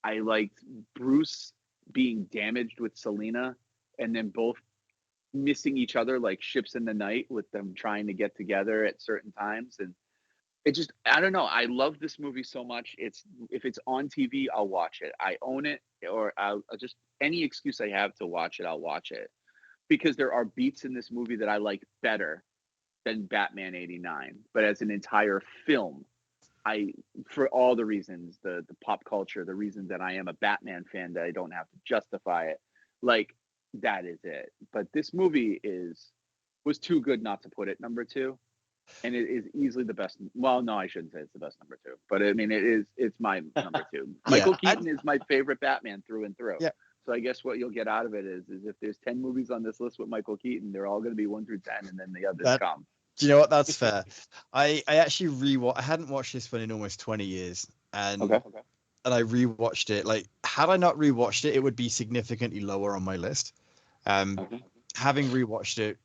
I liked Bruce being damaged with Selena, and then both missing each other like ships in the night, with them trying to get together at certain times. And it just, I don't know. I love this movie so much. If it's on TV, I'll watch it. I own it, or I'll just, any excuse I have to watch it, I'll watch it, because there are beats in this movie that I like better than Batman 89. But as an entire film, for all the reasons, the pop culture, the reason that I am a Batman fan, that I don't have to justify it, like, that is it. But this movie was too good not to put it number 2. And it is easily the best. Well, no, I shouldn't say it's the best number 2, but I mean, it's my number 2. Michael Keaton is my favorite Batman through and through. Yeah. So I guess what you'll get out of it is if there's 10 movies on this list with Michael Keaton, they're all going to be 1 through 10, and then the others come. Do you know what? That's fair. I actually I hadn't watched this one in almost 20 years, and and I rewatched it. Like, had I not rewatched it, it would be significantly lower on my list. Having rewatched it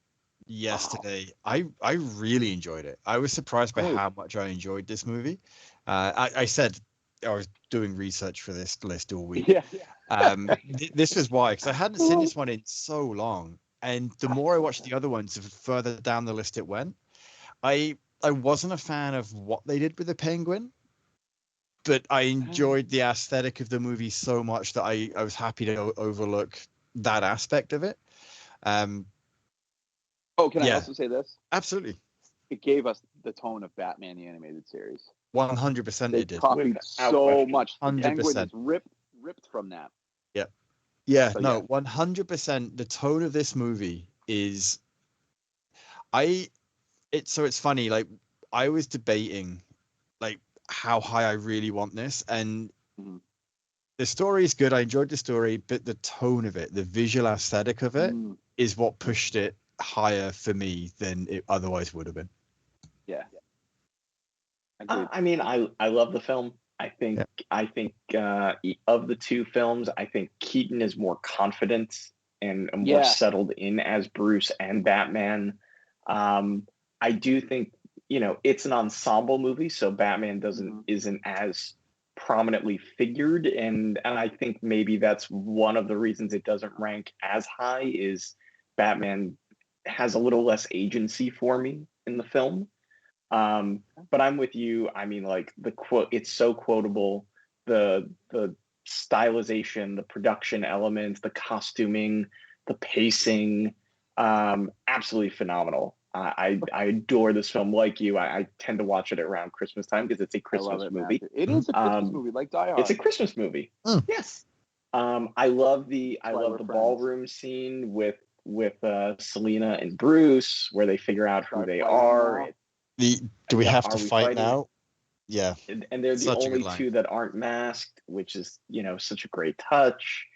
yesterday, I really enjoyed it. I was surprised by how much I enjoyed this movie. I said I was doing research for this list all week. This is why, because I hadn't seen this one in so long, and the more I watched the other ones, the further down the list it went. I wasn't a fan of what they did with the Penguin, but I enjoyed the aesthetic of the movie so much that I was happy to overlook that aspect of it. Can I also say this? Absolutely. It gave us the tone of Batman the Animated Series. 100% it did. They copied so much. The 100%. Penguin is ripped from that. Yeah, so, no, 100%. The tone of this movie is... It's funny, like, I was debating, like, how high I really want this, and the story is good. I enjoyed the story, but the tone of it, the visual aesthetic of it, is what pushed it higher for me than it otherwise would have been. Yeah. I mean, I love the film. I think of the 2 films, I think Keaton is more confident and more settled in as Bruce and Batman. I do think, it's an ensemble movie, so Batman Mhm. isn't as prominently figured, and I think maybe that's one of the reasons it doesn't rank as high is Batman has a little less agency for me in the film. But I'm with you. I mean, like the quote, it's so quotable. The stylization, the production elements, the costuming, the pacing, absolutely phenomenal. I adore this film. Like you, I tend to watch it around Christmas time because it's a I love Christmas it, movie. Matthew. It is a Christmas Um, movie, like Die it's a Hard. Christmas movie. Mm. Yes. I love the That's why we're friends. ballroom scene with Selena and Bruce, where they figure out who Start they fighting are. now. Do we Yeah, have are to we fight fighting? now? Yeah. And they're the Such a good only line. two that aren't masked, which is such a great touch.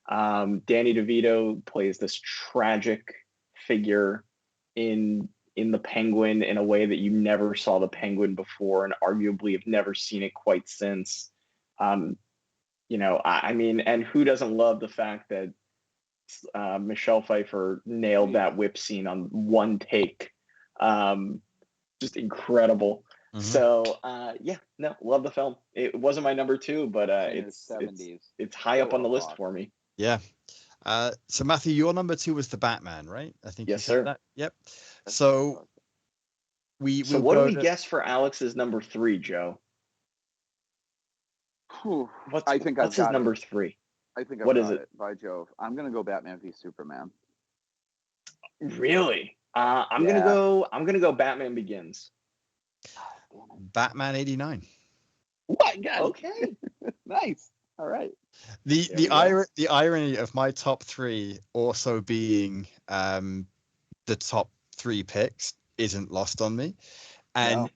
Danny DeVito plays this tragic figure in the Penguin in a way that you never saw the Penguin before, and arguably have never seen it quite since. I mean, and who doesn't love the fact that Michelle Pfeiffer nailed that whip scene on one take? Just incredible. Mhm. So love the film. It wasn't my number 2, but In the 70s. it's high So up on the well list thought. for me. Yeah. So Matthew, your number 2 was the Batman, right? I think Yes, you said sir. that. Yep. That's So what So we'll what do go we to, guess for Alex's number 3, Joe? Whew. What's I think what's I've his got number it. 3? I think I've What got is it? it. By Jove, I'm gonna go Batman v Superman. Really? I'm Yeah. gonna go Batman Begins. Damn it. Batman 89. What? God. Okay. Nice. All right. The There we go. the irony of my top 3 also being the top 3 picks isn't lost on me. And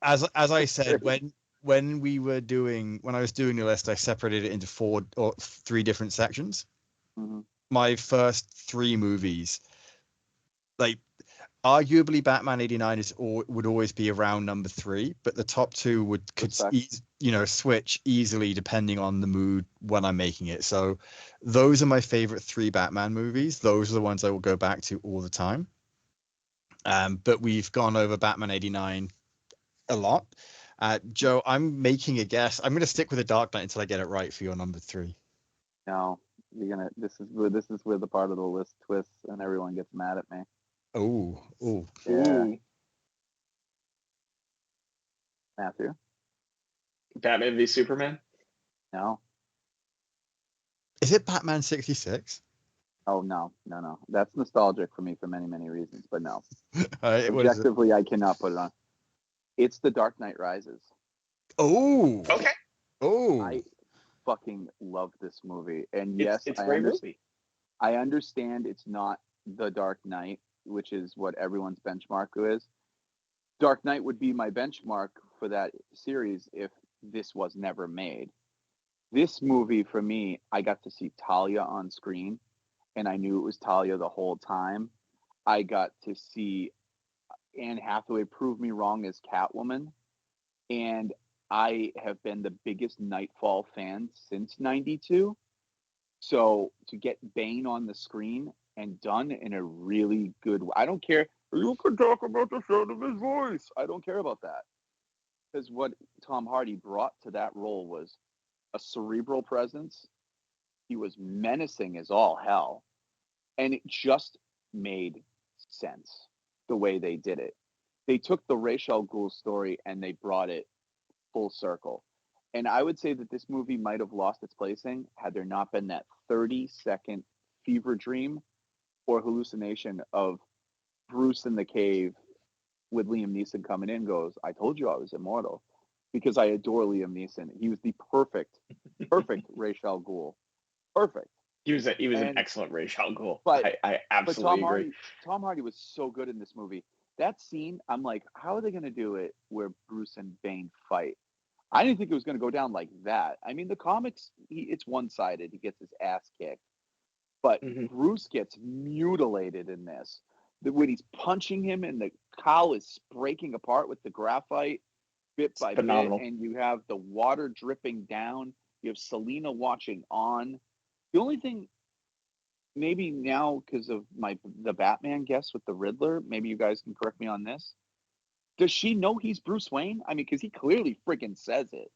as I said, when I was doing the list, I separated it into 4 or 3 different sections. Mm-hmm. My first 3 movies, like arguably Batman 89 would always be around number 3, but the top 2 could switch easily depending on the mood when I'm making it. So those are my favorite 3 Batman movies. Those are the ones I will go back to all the time. But we've gone over Batman 89 a lot. Joe, I'm making a guess. I'm going to stick with the Dark Knight until I get it right for your number 3. No, you're gonna. This is where the part of the list twists and everyone gets mad at me. Oh. Yeah. Ooh. Matthew. Batman v Superman? No. Is it Batman 66? Oh no. That's nostalgic for me for many, many reasons, but no. What is it? Objectively, I cannot put it on. It's The Dark Knight Rises. Oh. Okay. Oh. I fucking love this movie, and It's yes, a great movie. I understand it's not The Dark Knight, which is what everyone's benchmark is. Dark Knight would be my benchmark for that series if this was never made. This movie, for me, I got to see Talia on screen, and I knew it was Talia the whole time. I got to see Anne Hathaway prove me wrong as Catwoman, and I have been the biggest Nightfall fan since '92. So to get Bane on the screen and done in a really good way, I don't care. You can talk about the sound of his voice. I don't care about that. Because what Tom Hardy brought to that role was a cerebral presence. He was menacing as all hell. And it just made sense the way they did it. They took the Ra's al Ghul story and they brought it full circle. And I would say that this movie might have lost its placing had there not been that 30-second fever dream or hallucination of Bruce in the cave with Liam Neeson coming in goes, I told you I was immortal, because I adore Liam Neeson. He was the perfect Ra's al Ghul. Perfect. He was an excellent Ra's al Ghul. But I absolutely agree. Tom Hardy was so good in this movie. That scene, I'm like, how are they going to do it where Bruce and Bane fight? I didn't think it was going to go down like that. I mean, the comics, it's one-sided. He gets his ass kicked. But Bruce gets mutilated in this. When he's punching him and the cowl is breaking apart with the graphite bit by phenomenal. bit, and you have the water dripping down. You have Selena watching on. The only thing, maybe now because of the Batman guess with the Riddler, maybe you guys can correct me on this. Does she know he's Bruce Wayne? I mean, because he clearly freaking says it.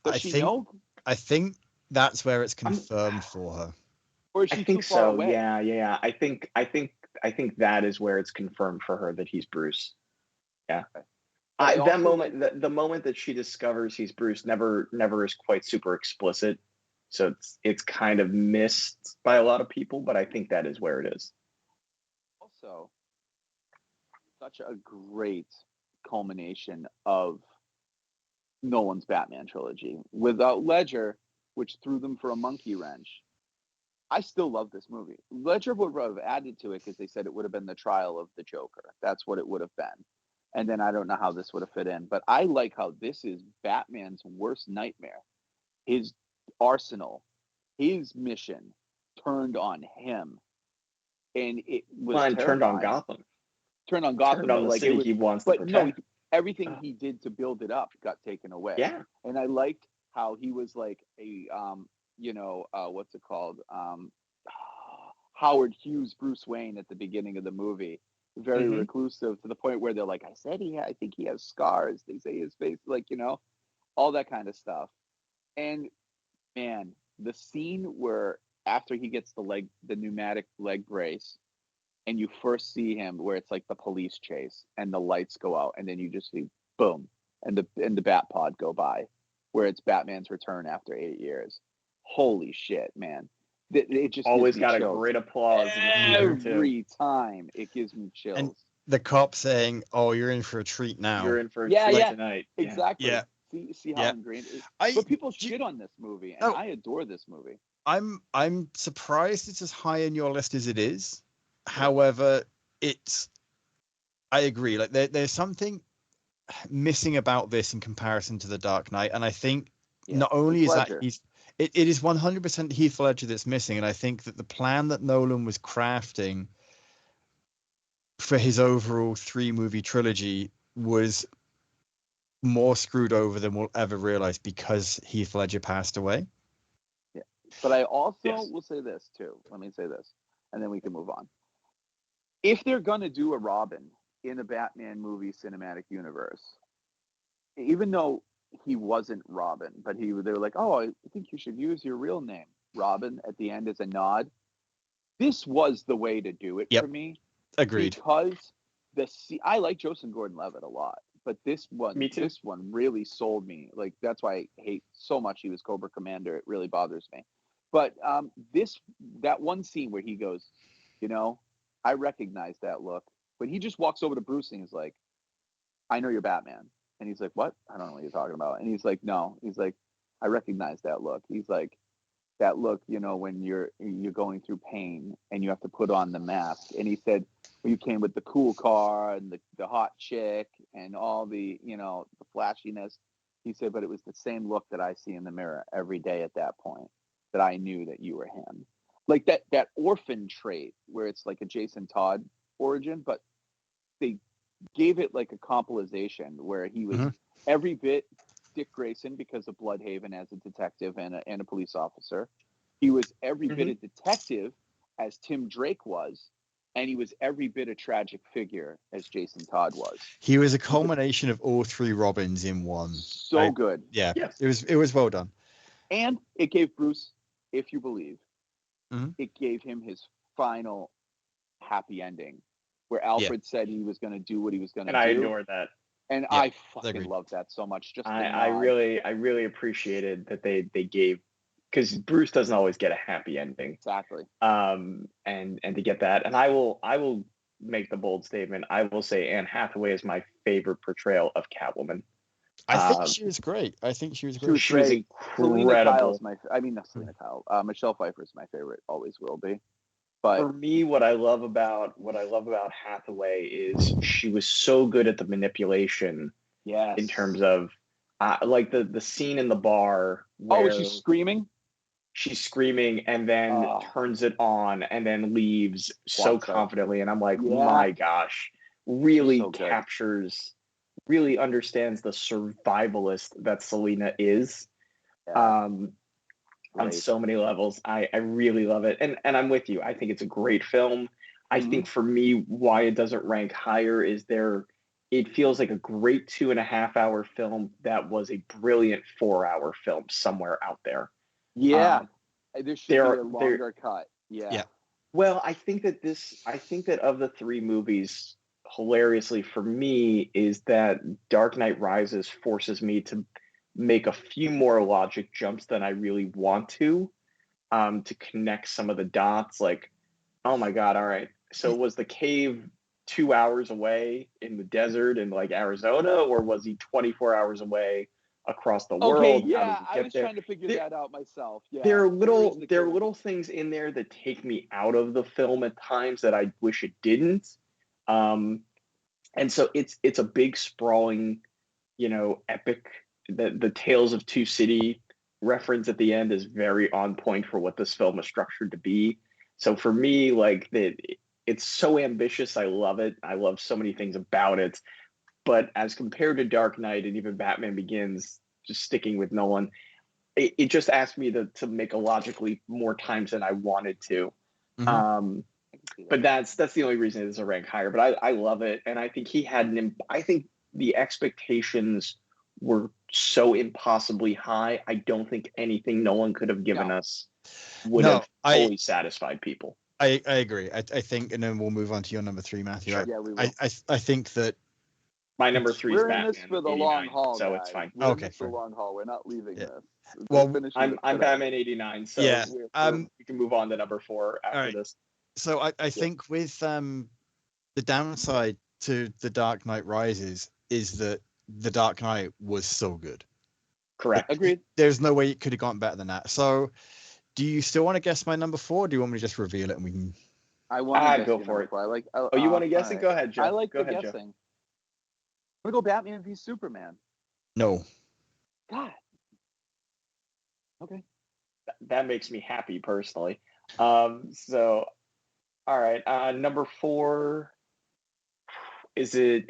Does she know? I think that's where it's confirmed for her. Or is she too far away? Yeah. I think that is where it's confirmed for her that he's Bruce. Yeah. That moment, the moment that she discovers he's Bruce, never is quite super explicit, so it's kind of missed by a lot of people. But I think that is where it is. Also, such a great culmination of Nolan's Batman trilogy. Without Ledger, which threw them for a monkey wrench, I still love this movie. Ledger would have added to it because they said it would have been the trial of the Joker. That's what it would have been. And then I don't know how this would have fit in. But I like how this is Batman's worst nightmare. His arsenal, his mission turned on him. And it was turned on Gotham. Turned on Gotham. Turned on the city he wants to protect. No, everything he did to build it up got taken away. Yeah. And I liked how he was like a what's it called? Howard Hughes Bruce Wayne at the beginning of the movie. Very reclusive to the point where they're like, I think he has scars. They say his face, all that kind of stuff. And man, the scene where after he gets the pneumatic leg brace, and you first see him where it's like the police chase and the lights go out, and then you just see boom, and the bat pod go by, where it's Batman's return after 8 years. Holy shit, man. It just always got a great applause every time. It gives me chills. And the cop saying, "Oh, you're in for a treat now. You're in for a treat tonight." Exactly. Yeah. See how ingrained it is. But people shit on this movie, and I adore this movie. I'm surprised it's as high in your list as it is. However, I agree. Like there's something missing about this in comparison to The Dark Knight, and I think not only is that it is 100% Heath Ledger that's missing, and I think that the plan that Nolan was crafting for his overall 3-movie trilogy was more screwed over than we'll ever realize because Heath Ledger passed away. Yeah, but I also will say this too. Let me say this, and then we can move on. If they're gonna do a Robin in a Batman movie cinematic universe, even though he wasn't Robin, but they were like, "Oh, I think you should use your real name, Robin," at the end as a nod. This was the way to do it for me. Agreed. Because I like Joseph Gordon-Levitt a lot, but this one really sold me. Like that's why I hate so much he was Cobra Commander. It really bothers me. But that one scene where he goes, I recognize that look. But he just walks over to Bruce and he's like, "I know you're Batman." And he's like, "What? I don't know what you're talking about." And he's like, "No." He's like, "I recognize that look." He's like, "That look, when you're going through pain and you have to put on the mask." And he said, "Well, you came with the cool car and the hot chick and all the, the flashiness." He said, "But it was the same look that I see in the mirror every day at that point that I knew that you were him." Like that orphan trait where it's like a Jason Todd origin, but they gave it like a compilation where he was every bit Dick Grayson because of Bloodhaven as a detective and a police officer. He was every bit a detective as Tim Drake was, and he was every bit a tragic figure as Jason Todd was. He was a culmination of all 3 Robins in one. So good. Yeah, yes. It was well done. And it gave Bruce, if you believe, it gave him his final happy ending, where Alfred said he was going to do what he was going to do. And I adore that. And I fucking love that so much. Just I really appreciated that they gave, because Bruce doesn't always get a happy ending. Exactly. And to get that, and I will make the bold statement. I will say Anne Hathaway is my favorite portrayal of Catwoman. I think she was great. She was incredible. Selena Kyle's not Selena Kyle. Michelle Pfeiffer is my favorite. Always will be. But for me, what I love about Hathaway is she was so good at the manipulation. Yes. In terms of like the scene in the bar where she's screaming. She's screaming and then turns it on and then leaves so confidently. And I'm like, my gosh, really captures, really understands the survivalist that Selena is. On so many levels. I really love it. And I'm with you. I think it's a great film. I think for me, why it doesn't rank higher is there it feels like a great 2.5 hour film that was a brilliant 4 hour film somewhere out there. Yeah, there should be a longer cut. Yeah. Well, I think that of the three movies, hilariously for me, is that Dark Knight Rises forces me to make a few more logic jumps than I really want to connect some of the dots. Like, oh my God, all right. So was the cave 2 hours away in the desert in like Arizona, or was he 24 hours away across the world? Okay, yeah, I was trying to figure that out myself. Yeah, there are little things in there that take me out of the film at times that I wish it didn't. And so it's a big sprawling, epic. The Tales of Two City reference at the end is very on point for what this film is structured to be. So for me, like it's so ambitious. I love it. I love so many things about it. But as compared to Dark Knight and even Batman Begins, just sticking with Nolan, it just asked me to make illogically more times than I wanted to. Mm-hmm. But that's the only reason it doesn't rank higher. But I love it, and I think I think the expectations were so impossibly high. I don't think anything Nolan could have given us would have fully satisfied people. I agree. I think, and then we'll move on to your number 3, Matthew. Sure. Yeah, we will. I think that my number 3 is Batman. We're in this for the long haul, so guys. it's fine. We're in this for the long haul. We're not leaving this. Well, I'm Batman 89, so yeah, we can move on to number 4 after this. So I think with the downside to The Dark Knight Rises is that The Dark Knight was so good. Correct. Agreed. There's no way it could have gone better than that. So do you still want to guess my number 4? Or do you want me to just reveal it and we can? I want to go for it. You want to guess it? Go ahead, Joe. I like the guessing. Joe. I'm gonna go Batman v Superman. No. God. Okay. That makes me happy personally. So, all right. Number 4. Is it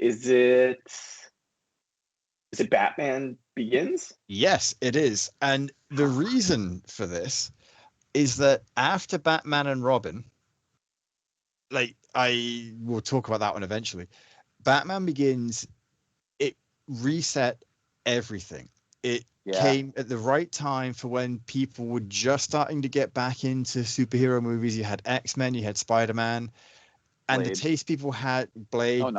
Batman Begins? Yes, it is. And the reason for this is that after Batman and Robin, like I will talk about that one eventually, Batman Begins, it reset everything. It came at the right time for when people were just starting to get back into superhero movies. You had X-Men, you had Spider-Man, and the taste people had Blade. Oh,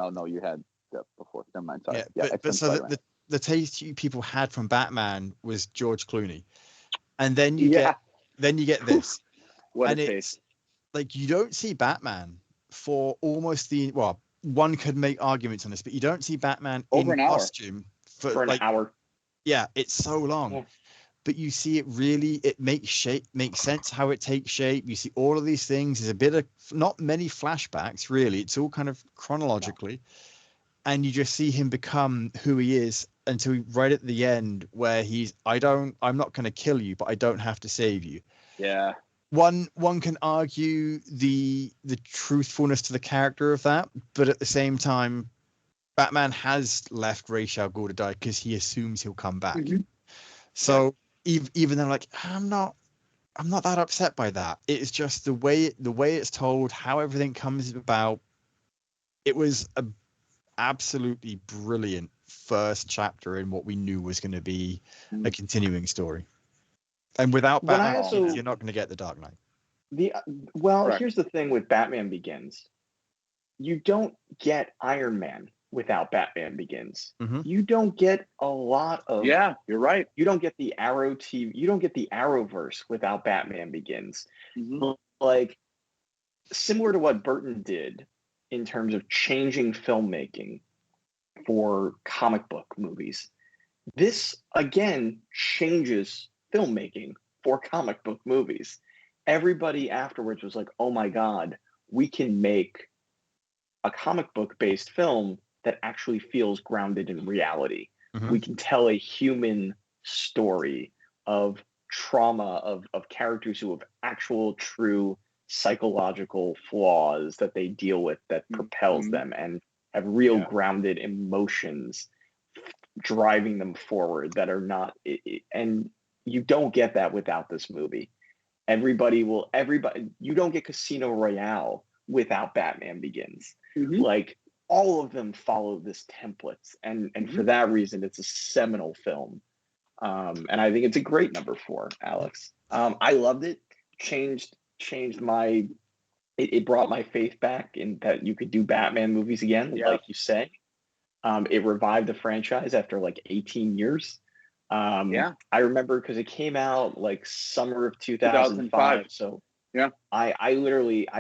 no, you had that before. Never mind. Sorry. Yeah, but so the taste people had from Batman was George Clooney, and then you get this. What and a taste! Like you don't see Batman for almost one could make arguments on this, but you don't see Batman over in costume for an hour. Yeah, it's so long. Yeah. But you see it makes sense how it takes shape. You see all of these things. There's a bit of not many flashbacks, really. It's all kind of chronologically. And you just see him become who he is until right at the end where I'm not going to kill you, but I don't have to save you. Yeah. One can argue the truthfulness to the character of that, but at the same time, Batman has left Ra's al Ghul to die because he assumes he'll come back. Mm-hmm. So even though I'm not that upset by that. It's just the way it's told, how everything comes about. It was a absolutely brilliant first chapter in what we knew was going to be a continuing story. And without Batman, you're not going to get The Dark Knight. Here's the thing with Batman Begins. You don't get Iron Man without Batman Begins. Mm-hmm. You don't get a lot of... Yeah, you're right. You don't get the Arrow TV. You don't get the Arrowverse without Batman Begins. Mm-hmm. Like, similar to what Burton did in terms of changing filmmaking for comic book movies, this, again, changes filmmaking for comic book movies. Everybody afterwards was like, oh my God, we can make a comic book based film that actually feels grounded in reality. Mm-hmm. We can tell a human story of trauma, of characters who have actual true psychological flaws that they deal with that propels them and have real grounded emotions driving them forward that are not, and you don't get that without this movie. Everybody, you don't get Casino Royale without Batman Begins. Mm-hmm. Like, all of them follow this template, and for that reason, it's a seminal film. And I think it's a great number 4, Alex. I loved it. Changed my. It brought my faith back in that you could do Batman movies again, like you say. It revived the franchise after like 18 years. I remember because it came out like summer of 2005. So yeah, I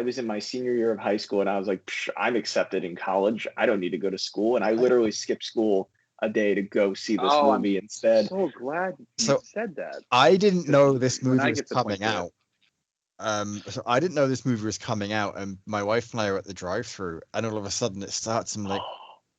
was in my senior year of high school, and I was like, I'm accepted in college. I don't need to go to school. And I literally skipped school a day to go see this movie instead. So glad you said that. I didn't know this movie was coming out. So I didn't know this movie was coming out, and my wife and I are at the drive-through, and all of a sudden it starts. I'm like,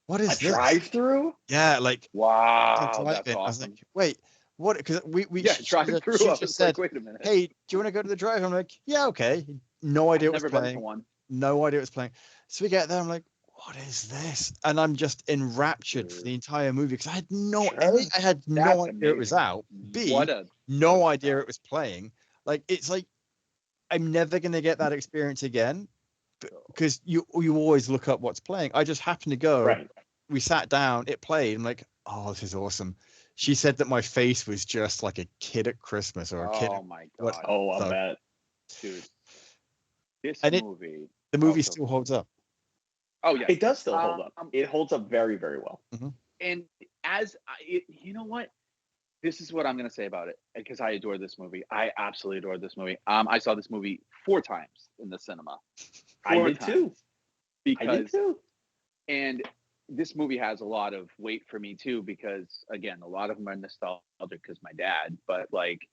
what is this? Drive-through? Yeah, like wow, that's awesome. I was like, wait, what? Because we drive-through. She just said, like, wait a minute. Hey, do you want to go to the drive? I'm like, yeah, okay. No idea what was playing. Been to one. No idea what was playing. So we get there. I'm like, what is this? And I'm just enraptured for the entire movie because I had no idea it was out. B, no idea it was playing. Like, it's like I'm never gonna get that experience again because you always look up what's playing. I just happened to go. Right. We sat down. It played. I'm like, oh, this is awesome. She said that my face was just like a kid at Christmas or a kid. Oh my god! I bet, dude. This movie. The movie still holds up. Oh yeah, it does still hold up. It holds up very, very well. Mm-hmm. And you know what? This is what I'm going to say about it because I adore this movie. I absolutely adore this movie. I saw this movie 4 times in the cinema. I did too. And this movie has a lot of weight for me too because again, a lot of them are nostalgic because my dad. But like,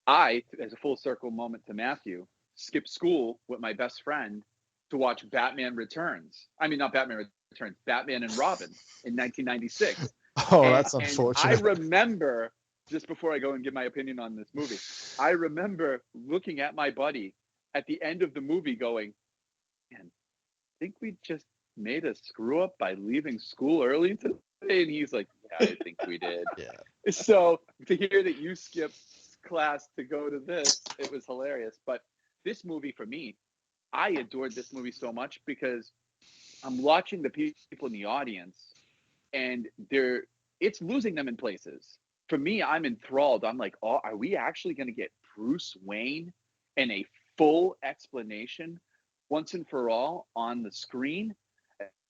I, as a full circle moment to Matthew, skipped school with my best friend to watch Batman Returns. I mean, not Batman Returns, Batman and Robin in 1996. Oh, that's unfortunate. I remember, just before I go and give my opinion on this movie, I remember looking at my buddy at the end of the movie going, man, I think we just made a screw up by leaving school early today. And he's like, yeah, I think we did. Yeah. So to hear that you skipped class to go to this, it was hilarious. But this movie for me, I adored this movie so much because I'm watching the people in the audience and it's losing them in places. For me, I'm enthralled. I'm like, oh, are we actually going to get Bruce Wayne and a full explanation once and for all on the screen?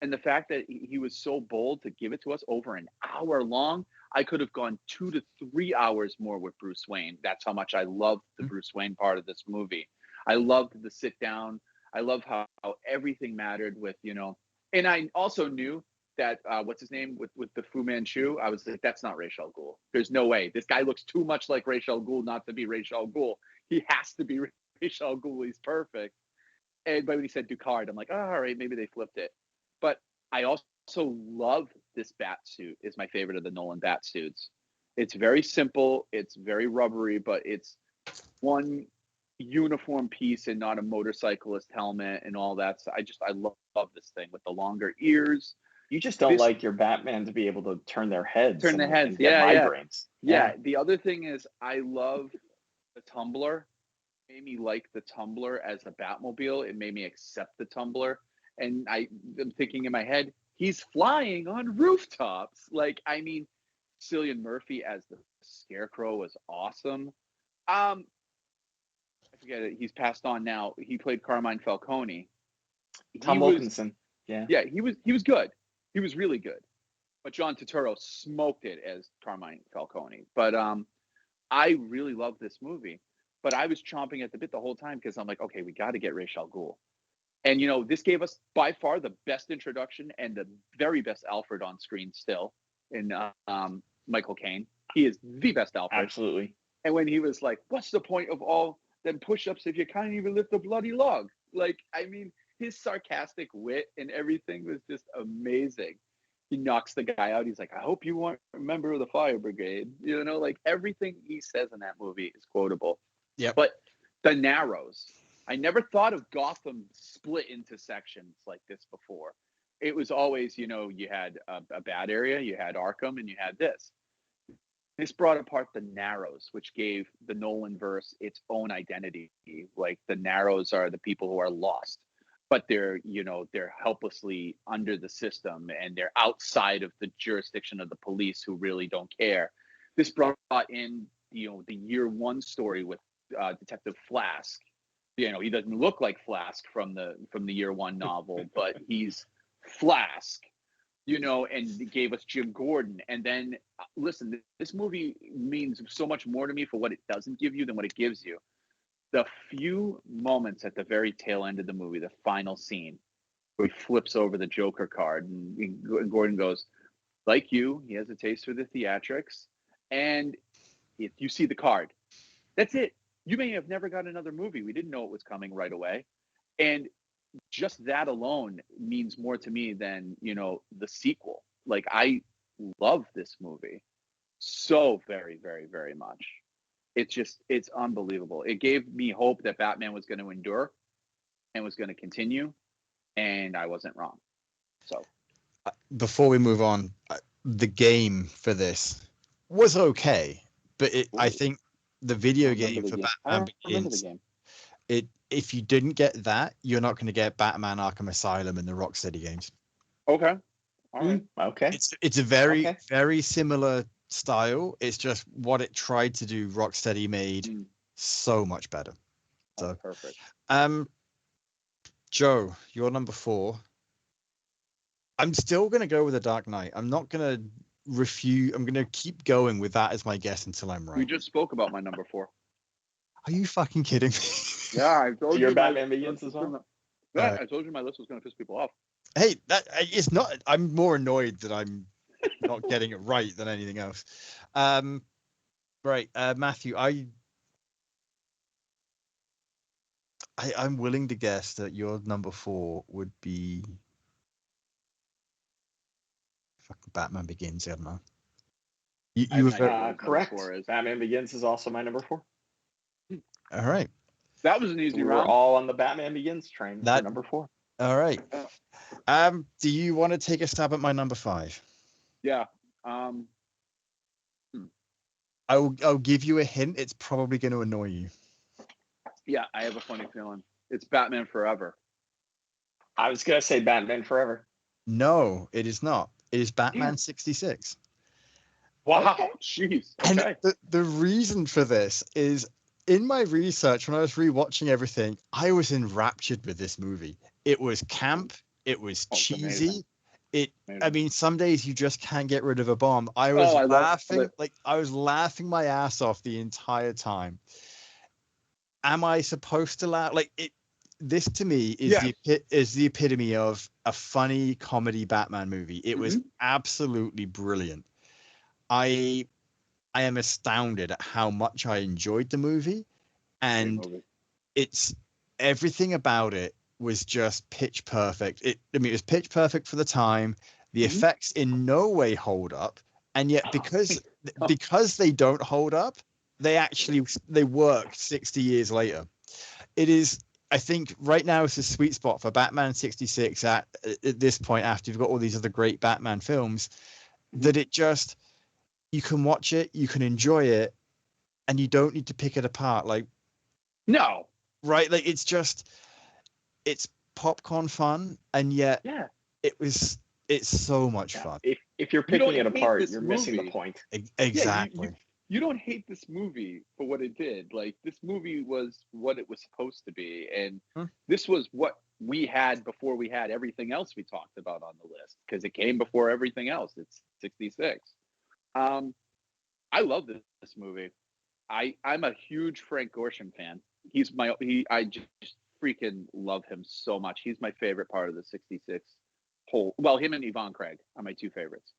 And the fact that he was so bold to give it to us over an hour long, I could have gone 2 to 3 hours more with Bruce Wayne. That's how much I loved the Bruce Wayne part of this movie. I loved the sit down. I love how everything mattered with, and I also knew that, what's his name with the Fu Manchu? I was like, that's not Ra's al Ghul. There's no way. This guy looks too much like Ra's al Ghul not to be Ra's al Ghul. He has to be Ra's al Ghul. He's perfect. And but when he said Ducard, I'm like, oh, all right, maybe they flipped it. But I also love this bat suit. It's my favorite of the Nolan bat suits. It's very simple. It's very rubbery, but it's one uniform piece and not a motorcyclist helmet and all that. So I love this thing with the longer ears. You just don't like your Batman to be able to turn their heads. And get migraines. Yeah. The other thing is I love the Tumbler. It made me like the Tumbler as a Batmobile. It made me accept the Tumbler. And I'm thinking in my head, he's flying on rooftops. Like, I mean, Cillian Murphy as the Scarecrow was awesome. I forget it. He's passed on now. He played Carmine Falcone. Tom Wilkinson. Yeah, he was good. He was really good. But John Turturro smoked it as Carmine Falcone. But I really love this movie. But I was chomping at the bit the whole time because I'm like, okay, we got to get Ra's al Ghul. And, this gave us by far the best introduction and the very best Alfred on screen still in Michael Caine. He is the best Alfred. Absolutely. And when he was like, what's the point of all them push-ups if you can't even lift a bloody log? Like, I mean, his sarcastic wit and everything was just amazing. He knocks the guy out. He's like, I hope you weren't a member of the fire brigade. Like everything he says in that movie is quotable. Yeah. But the Narrows, I never thought of Gotham split into sections like this before. It was always, you had a bad area, you had Arkham, and you had this. This brought apart the Narrows, which gave the Nolan verse its own identity. Like the Narrows are the people who are lost. but they're helplessly under the system and they're outside of the jurisdiction of the police who really don't care. This brought in the year one story with Detective Flask. He doesn't look like Flask from the year one novel, but he's Flask. And gave us Jim Gordon. And then, listen, this movie means so much more to me for what it doesn't give you than what it gives you. The few moments at the very tail end of the movie, the final scene, where he flips over the Joker card and Gordon goes, like you, he has a taste for the theatrics. And if you see the card, that's it. You may have never got another movie. We didn't know it was coming right away. And just that alone means more to me than, the sequel. Like, I love this movie so very, very, very much. It's unbelievable. It gave me hope that Batman was going to endure and was going to continue, and I wasn't wrong. So before we move on, the game for this was okay, but I think the video game for Batman Begins, if you didn't get that, you're not going to get Batman Arkham Asylum and the Rocksteady games. Okay. All right. Okay. It's a very, very similar style. It's just what it tried to do, Rocksteady made so much better. So perfect. Joe, you're number 4. I'm still going to go with The Dark Knight. I'm not going to refuse. I'm going to keep going with that as my guess until I'm right. We just spoke about my number 4. Are you fucking kidding me? Yeah, I told you. Your Batman Begins as well? Yeah, I told you my list was going to piss people off. Hey, it's not. I'm more annoyed that I'm not getting it right than anything else. Right, Matthew, I'm willing to guess that your number 4 would be fucking Batman Begins. I don't know. You were correct. Batman Begins is also my number 4. All right. That was an easy round. We're all on the Batman Begins train for number 4. All right. Do you want to take a stab at my number 5? Yeah. I'll give you a hint. It's probably going to annoy you. Yeah, I have a funny feeling. It's Batman Forever. I was going to say Batman Forever. No, it is not. It is Batman 66. Wow. Jeez. Okay. And the reason for this is, in my research, when I was rewatching everything, I was enraptured with this movie. It was camp. It was cheesy. I mean, some days you just can't get rid of a bomb. I was laughing. I was laughing my ass off the entire time. Am I supposed to laugh? This to me is the epitome of a funny comedy Batman movie. It was absolutely brilliant. I am astounded at how much I enjoyed the movie, and it's everything about it was just pitch perfect. It was pitch perfect for the time. The effects in no way hold up, and yet because they don't hold up, they work 60 years later. It is, I think, right now it's a sweet spot for Batman 66 at this point, after you've got all these other great Batman films, that it just, you can watch it, you can enjoy it, and you don't need to pick it apart. No. Right? It's popcorn fun, and yet it's so much fun. If you're picking it apart, you're missing the point. Exactly. You don't hate this movie for what it did. This movie was what it was supposed to be, and this was what we had before we had everything else we talked about on the list, because it came before everything else. It's 66. I love this movie. I'm a huge Frank Gorshin fan. I just freaking love him so much. He's my favorite part of the 66 whole. Well, him and Yvonne Craig are my 2 favorites.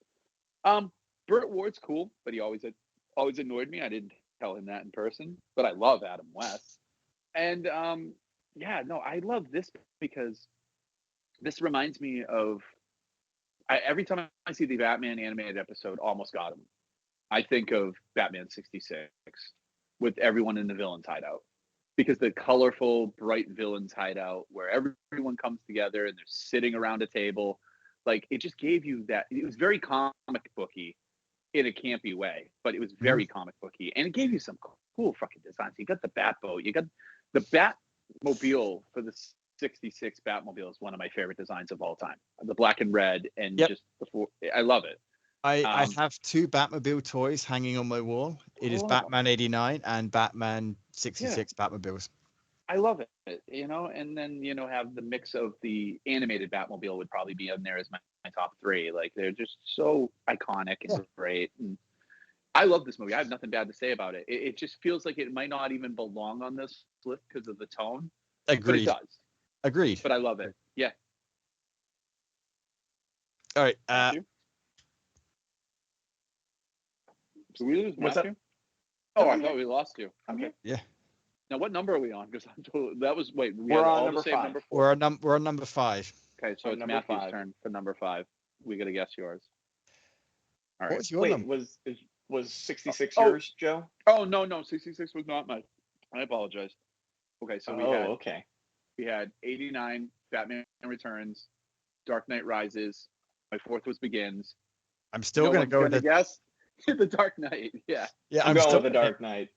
Burt Ward's cool, but he always annoyed me. I didn't tell him that in person, but I love Adam West. And I love this because this reminds me of every time I see the Batman animated episode, Almost Got Him, I think of Batman 66 with everyone in the villain's hideout, because the colorful, bright villain's hideout where everyone comes together and they're sitting around a table, it just gave you that. It was very comic booky in a campy way, but it was very comic booky, and it gave you some cool fucking designs. You got the Batboat, you got the Batmobile for the '66 Batmobile is one of my favorite designs of all time. The black and red, and Yep. just before, I love it. I have 2 Batmobile toys hanging on my wall. It is Batman 89 and Batman 66 Batmobiles. I love it, and then, have the mix of the animated Batmobile would probably be in there as my top 3. Like, they're just so iconic and great. And I love this movie. I have nothing bad to say about it. It just feels like it might not even belong on this list because of the tone. Agreed. But it does. Agreed. But I love it. Yeah. All right. So we lose What's Matthew? up? Oh, I thought we lost you. Okay. Yeah. Now, what number are we on? Because We're on number 5. Number 4. We're on number 5. Okay, so it's number Matthew's 5. turn for number 5. We got to guess yours. All right. What was your Wait, number? was 66 yours, Joe? Oh, no, 66 was not mine. I apologize. Okay, so we had 89 Batman Returns, Dark Knight Rises. My 4th was Begins. I'm still going to go with the guess. The Dark Knight. Yeah. Yeah, I'm going with the Dark Knight.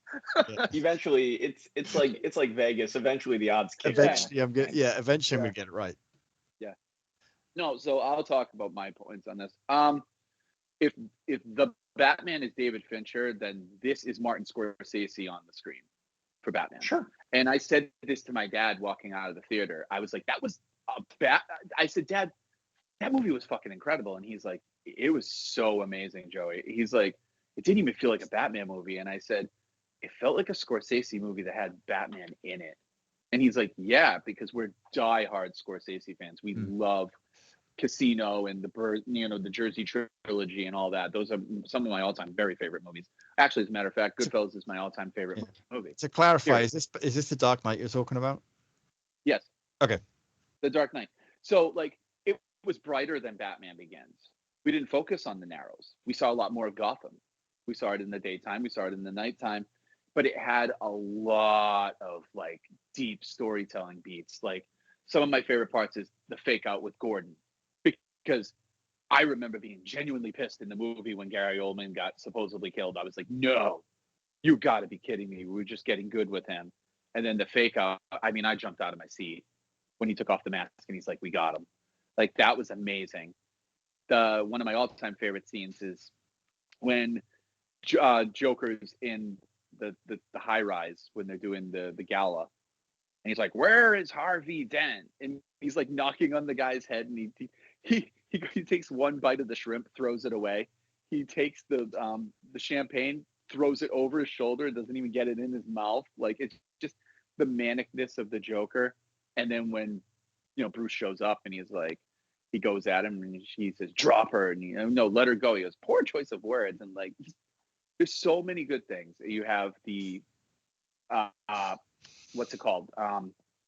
Eventually, it's like Vegas. Eventually, the odds kick in. Eventually, eventually I'm going to get it right. Yeah. No, so I'll talk about my points on this. If the Batman is David Fincher, then this is Martin Scorsese on the screen for Batman. Sure. And I said this to my dad walking out of the theater. I was like, that was I said, Dad, that movie was fucking incredible. And he's like, it was so amazing, Joey. He's like, it didn't even feel like a Batman movie. And I said, it felt like a Scorsese movie that had Batman in it. And he's like, yeah, because we're diehard Scorsese fans. We love Casino and the Jersey trilogy and all that. Those are some of my all-time very favorite movies. Actually, as a matter of fact, Goodfellas is my all-time favorite movie. To clarify, is this the Dark Knight you're talking about? Yes. Okay. The Dark Knight. So, like, it was brighter than Batman Begins. We didn't focus on the Narrows. We saw a lot more of Gotham. We saw it in the daytime. We saw it in the nighttime. But it had a lot of, like, deep storytelling beats. Like, some of my favorite parts is the fake out with Gordon. Because I remember being genuinely pissed in the movie when Gary Oldman got supposedly killed. I was like, no, you got to be kidding me. We were just getting good with him. And then the fake out, I mean, I jumped out of my seat when he took off the mask and he's like, we got him. Like, that was amazing. One of my all-time favorite scenes is when Joker's in the high rise when they're doing the gala. And he's like, where is Harvey Dent? And he's like knocking on the guy's head, and he takes one bite of the shrimp, throws it away. He takes the champagne, throws it over his shoulder, doesn't even get it in his mouth. Like, it's just the manicness of the Joker. And then when Bruce shows up and he's like, he goes at him and he says, drop her, and no, let her go. He goes, poor choice of words. And like, there's so many good things. You have the what's it called?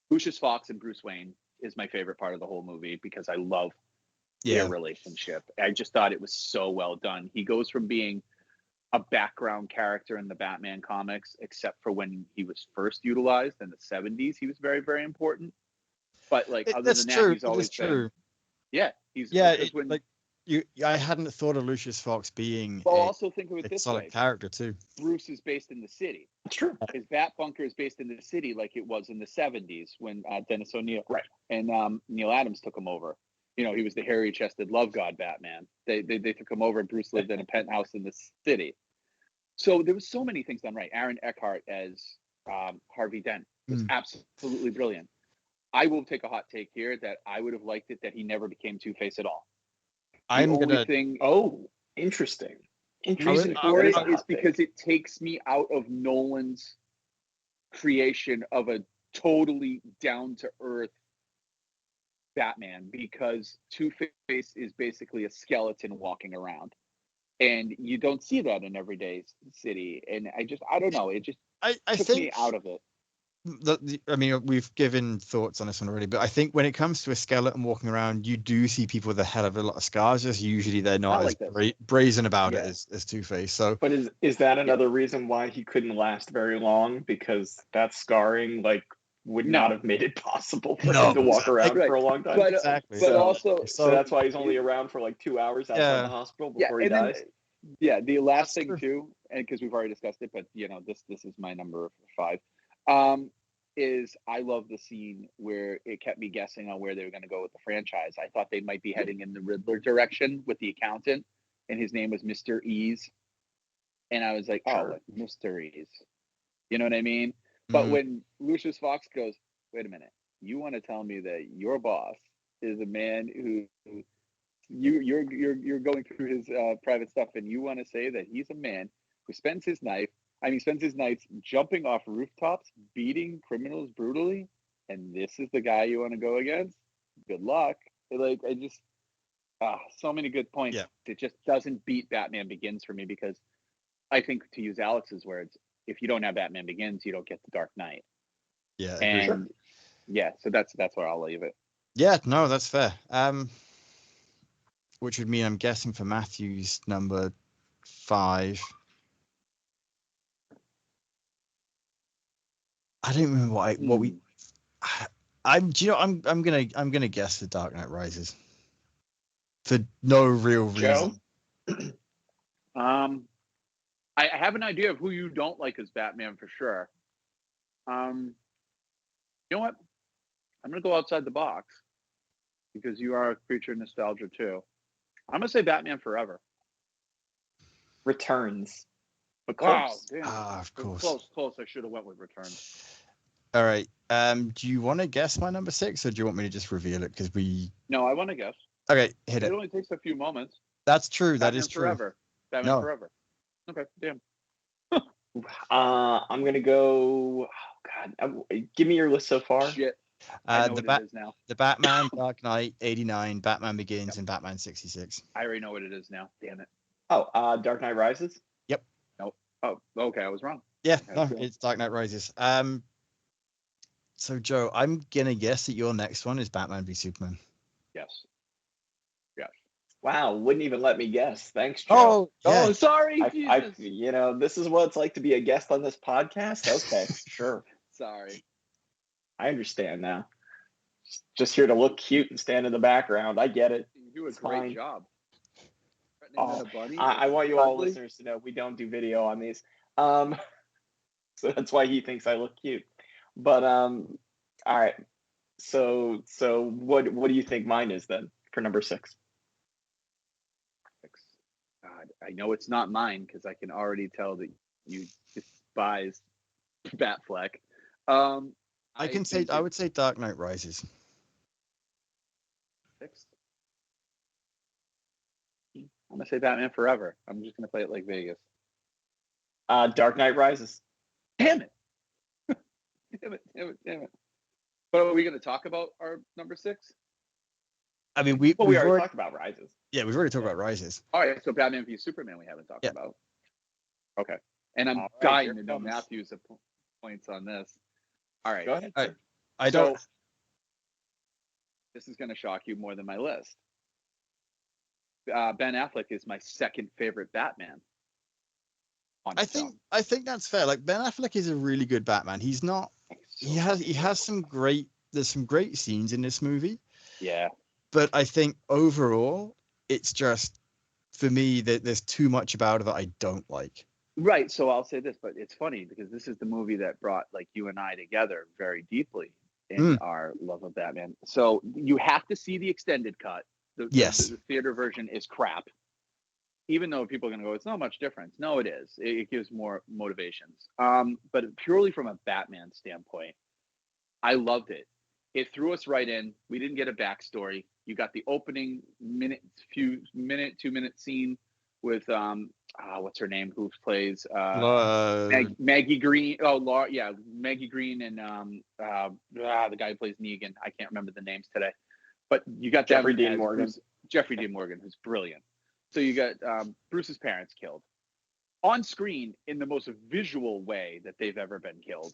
Lucius Fox and Bruce Wayne is my favorite part of the whole movie because I love their relationship. I just thought it was so well done. He goes from being a background character in the Batman comics, except for when he was first utilized in the 70s. He was very, very important. But like, other than that, he's always been. Yeah, I hadn't thought of Lucius Fox being also think of it this solid way. character too. Bruce is based in the city. That's true. His Bat Bunker is based in the city, like it was in the 70s when Dennis O'Neil and Neil Adams took him over. He was the hairy-chested love god Batman. They took him over. Bruce lived in a penthouse in the city. So there was so many things done right. Aaron Eckhart as Harvey Dent was absolutely brilliant. I will take a hot take here that I would have liked it that he never became Two-Face at all. Interesting. Reason for it is because it takes me out of Nolan's creation of a totally down-to-earth Batman, because Two-Face is basically a skeleton walking around, and you don't see that in everyday city. And I don't know. It just took me out of it. I mean, we've given thoughts on this one already, but I think when it comes to a skeleton walking around, you do see people with a hell of a lot of scars. Just usually they're not as brazen about it as Two-Face. So, but is that another reason why he couldn't last very long? Because that scarring would not have made it possible for him to walk around for a long time. But, exactly. So that's why he's only around for 2 hours outside the hospital before he dies. The last thing too, and because we've already discussed it, but this is my number 5. is I love the scene where it kept me guessing on where they were going to go with the franchise. I thought they might be heading in the Riddler direction with the accountant, and his name was Mr. Ease. And I was like, oh, like Mr. Ease. You know what I mean? But when Lucius Fox goes, wait a minute, you want to tell me that your boss is a man who you're going through his private stuff, and you want to say that he's a man who spends his nights jumping off rooftops, beating criminals brutally, and this is the guy you want to go against? Good luck. Like, I just so many good points. Yeah. It just doesn't beat Batman Begins for me, because I think, to use Alex's words, if you don't have Batman Begins, you don't get the Dark Knight. Yeah. And yeah, so that's where I'll leave it. Yeah, no, that's fair. Which would mean, I'm guessing, for Matthew's number 5. I don't remember I'm gonna guess the Dark Knight Rises for no real reason. Joe? I have an idea of who you don't like as Batman for sure. You know what? I'm gonna go outside the box, because you are a creature of nostalgia too. I'm gonna say Batman Forever. Returns. But Wow, close. Of course. Close. I should have went with Returns. All right. Do you want to guess my number 6, or do you want me to just reveal it? Because No, I want to guess. Okay, hit It it. only takes a few moments. That's true. That Batman is true. Forever. Batman No. Forever. Okay, damn. I'm gonna go. Oh God, give me your list so far. Shit. I know The what it is now. the Batman, Dark Knight, 89, Batman Begins, and Batman 66. I already know what it is now. Damn it. Oh, Dark Knight Rises. Yep. Nope. Oh, okay. I was wrong. Yeah, no, cool. it's Dark Knight Rises. So Joe, I'm gonna guess that your next one is Batman v Superman. Yes. Wow, wouldn't even let me guess. Thanks, Joe. Yeah. Sorry. I this is what it's like to be a guest on this podcast. Okay, sure. Sorry. I understand now. Just here to look cute and stand in the background. I get it. You do a It's great fine. job. Oh, I want you all listeners to know we don't do video on these. So that's why he thinks I look cute. But all right. So what do you think mine is then for number 6? God, I know it's not mine, because I can already tell that you despise Batfleck. I would say Dark Knight Rises. 6. I'm gonna say Batman Forever. I'm just gonna play it like Vegas. Dark Knight Rises. Damn it. Damn it. But are we gonna talk about our number 6? I mean, we already talked about Rises. Yeah, we've already talked about Rises. All right, so Batman v Superman we haven't talked about. Okay. And I'm dying to know Matthew's points on this. All right. Go ahead. All right. This is going to shock you more than my list. Ben Affleck is my second favorite Batman. I think that's fair. Like, Ben Affleck is a really good Batman. He's not. He has some great. There's some great scenes in this movie. Yeah. But I think overall, it's just, for me, that there's too much about it that I don't like. Right. So I'll say this, but it's funny because this is the movie that brought like you and I together very deeply in our love of Batman. So you have to see the extended cut. The theater version is crap. Even though people are going to go, it's not much difference. No, it is. It gives more motivations. But purely from a Batman standpoint, I loved it. It threw us right in. We didn't get a backstory. You got the opening 2-minute scene with what's her name? Who plays Maggie Green? Oh, Laura, yeah, Maggie Green and the guy who plays Negan. I can't remember the names today. But you got Jeffrey Dean Morgan. Jeffrey Dean Morgan, who's brilliant. So you got Bruce's parents killed on screen in the most visual way that they've ever been killed.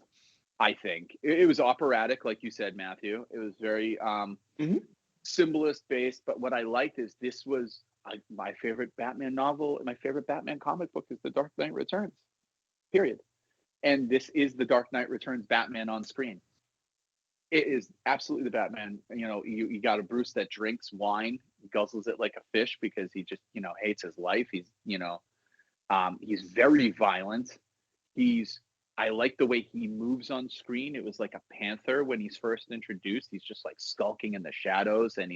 I think it was operatic, like you said, Matthew. It was very symbolist based. But what I liked is this was my favorite Batman novel and my favorite Batman comic book is The Dark Knight Returns. Period. And this is The Dark Knight Returns Batman on screen. It is absolutely the Batman. You know, you got a Bruce that drinks wine, guzzles it like a fish because he just, hates his life. He's, he's very violent. He's I like the way he moves on screen. It was like a panther when he's first introduced. He's just like skulking in the shadows, and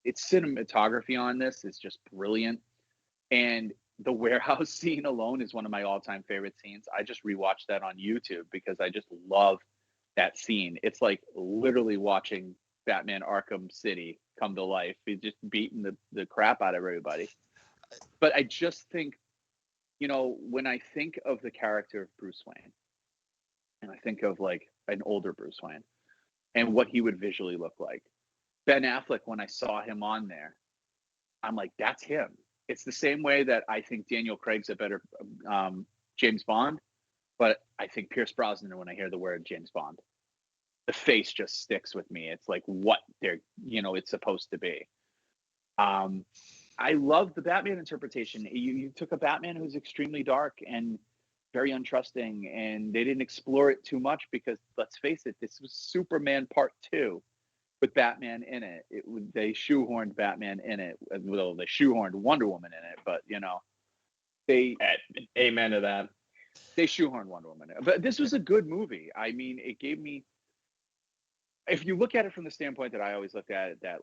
it's cinematography on this is just brilliant. And the warehouse scene alone is one of my all-time favorite scenes. I just rewatched that on YouTube because I just love that scene. It's like literally watching Batman Arkham City come to life. He's just beating the crap out of everybody. But I just think, when I think of the character of Bruce Wayne, and I think of like an older Bruce Wayne and what he would visually look like, Ben Affleck, when I saw him on there, I'm like, that's him. It's the same way that I think Daniel Craig's a better James Bond, but I think Pierce Brosnan, when I hear the word James Bond, the face just sticks with me. It's like what it's supposed to be. I love the Batman interpretation. You took a Batman who's extremely dark and very untrusting, and they didn't explore it too much because, let's face it, this was Superman Part 2 with Batman in it. They shoehorned Batman in it. Well, they shoehorned Wonder Woman in it, but they amen to that. They shoehorned Wonder Woman in it. But this was a good movie. I mean, it gave me. If you look at it from the standpoint that I always looked at it, that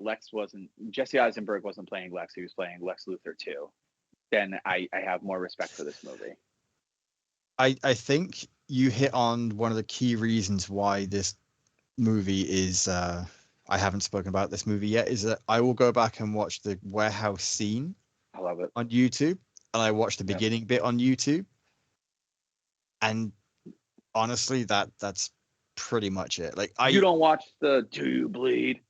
Jesse Eisenberg wasn't playing Lex, he was playing Lex Luthor too, then I have more respect for this movie. I think you hit on one of the key reasons why this movie is, I haven't spoken about this movie yet, is that I will go back and watch the warehouse scene. I love it. On YouTube, and I watched the beginning bit on YouTube. And honestly, that's pretty much it. Like you don't watch the "Do you bleed?"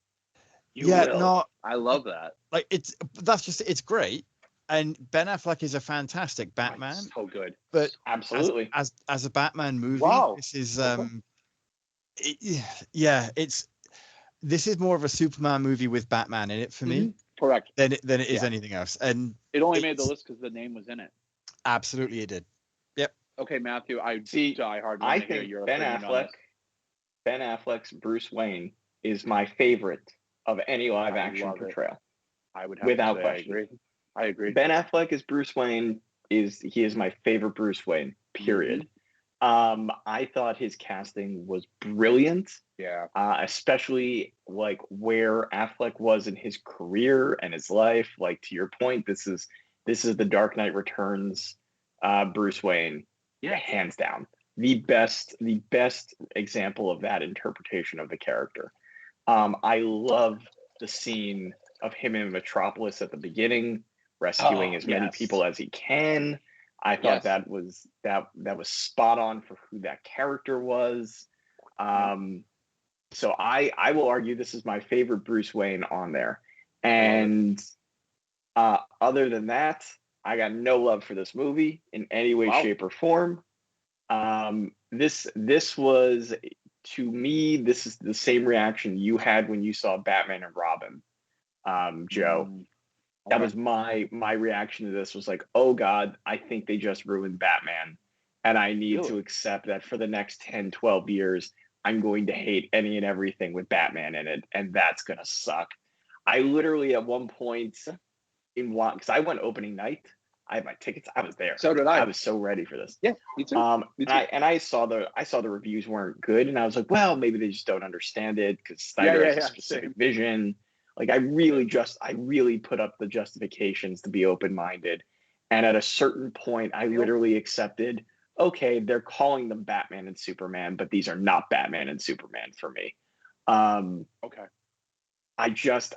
I love that. Like it's great, and Ben Affleck is a fantastic Batman. So good, but absolutely as a Batman movie, this is this is more of a Superman movie with Batman in it for me. Correct. Than it is anything else, and it only made the list because the name was in it. Absolutely, it did. Yep. Okay, Matthew, I think Ben Affleck's Bruce Wayne is my favorite of any live action portrayal. I would have without to say, question. I agree. Ben Affleck as Bruce Wayne is my favorite Bruce Wayne, period. I thought his casting was brilliant. Yeah. Especially like where Affleck was in his career and his life. Like, to your point, this is the Dark Knight Returns Bruce Wayne. Yeah. Hands down. The best example of that interpretation of the character. I love the scene of him in Metropolis at the beginning, rescuing as many people as he can. I thought that was spot on for who that character was. So I will argue this is my favorite Bruce Wayne on there. And other than that, I got no love for this movie in any way, shape, or form. This was, to me, this is the same reaction you had when you saw Batman and Robin, Joe. That was my reaction to this, was like, oh God, I think they just ruined Batman. And I need to accept that for the next 10, 12 years, I'm going to hate any and everything with Batman in it. And that's going to suck. I literally at one point because I went opening night, I had my tickets. I was there. So did I. I was so ready for this. Yeah, me too. I saw the reviews weren't good, and I was like, well, maybe they just don't understand it because Snyder has a specific vision. Like I really put up the justifications to be open-minded, and at a certain point, I literally accepted. Okay, they're calling them Batman and Superman, but these are not Batman and Superman for me. Okay. I just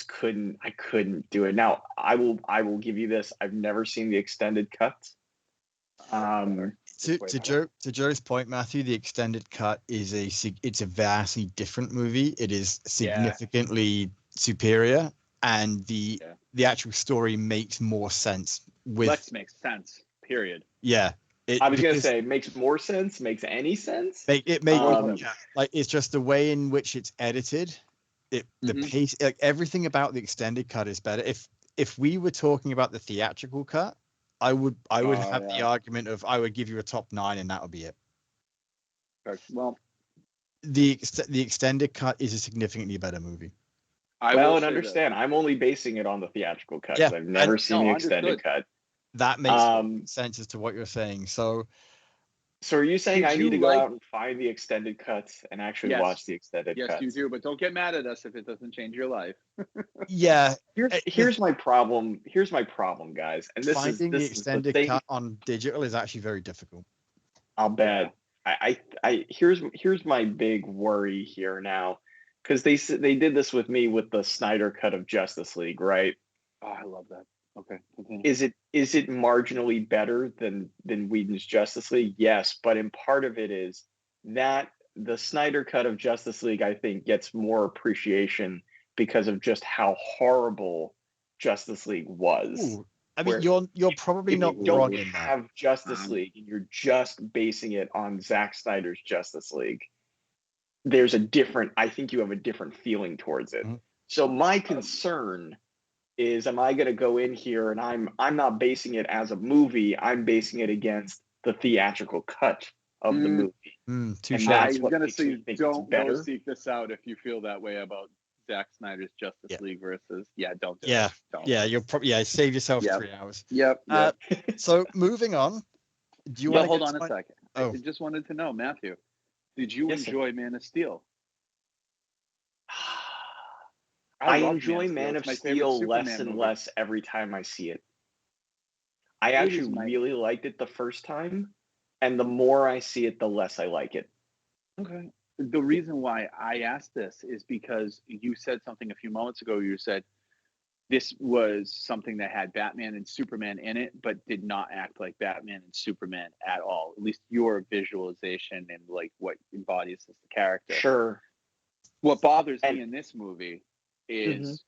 couldn't do it. Now I will give you this. I've never seen the extended cut. To Joe's point, Matthew, the extended cut is it's a vastly different movie. It is significantly superior, and the actual story makes more sense. Lex makes sense. Period. Yeah. I was gonna say makes more sense. Makes any sense? Like it's just the way in which it's edited. The pace, like everything about the extended cut is better. If we were talking about the theatrical cut, I would have the argument of I would give you a top 9 and that would be it. Well, the extended cut is a significantly better movie. Understand. I'm only basing it on the theatrical cut. Yeah, I've never seen the extended cut. That makes sense as to what you're saying. So So are you saying Did I need you to go like- out and find the extended cuts and actually Yes. watch the extended Yes, cuts? you do, but don't get mad at us if it doesn't change your life. Yeah, Here's my problem. Here's my problem, guys. And this is finding the this is the extended thing. cut on digital is actually very difficult. I'll bet. Here's my big worry here now, because they did this with me with the Snyder cut of Justice League, right? Oh, I love that. Okay. Continue. Is it marginally better than Whedon's Justice League? Yes, but in part of it is that the Snyder cut of Justice League, I think, gets more appreciation because of just how horrible Justice League was. Ooh, I mean, you're probably If not you don't wrong in that. have Justice League and you're just basing it on Zack Snyder's Justice League, I think you have a different feeling towards it. Mm-hmm. So my concern is, am I going to go in here and I'm not basing it as a movie, I'm basing it against the theatrical cut of the movie. Touche. And I that's was what gonna makes me say, think it's don't go better. seek this out if you feel that way about Zack Snyder's Justice League versus. Yeah, don't do Yeah, it. Don't. yeah, you're probably save yourself Yep. 3 hours. Yep. So moving on. Do you But want hold to on a second. Oh. I just wanted to know, Matthew, did you Yes, sir. enjoy Man of Steel? I love enjoy Man It's of my favorite Steel less Superman and movie. less every time I see it. I It actually is my- really liked it the first time, and the more I see it, the less I like it. Okay. The reason why I asked this is because you said something a few moments ago. You said this was something that had Batman and Superman in it, but did not act like Batman and Superman at all. At least your visualization and like what embodies as the character. Sure. What bothers And- me in this movie is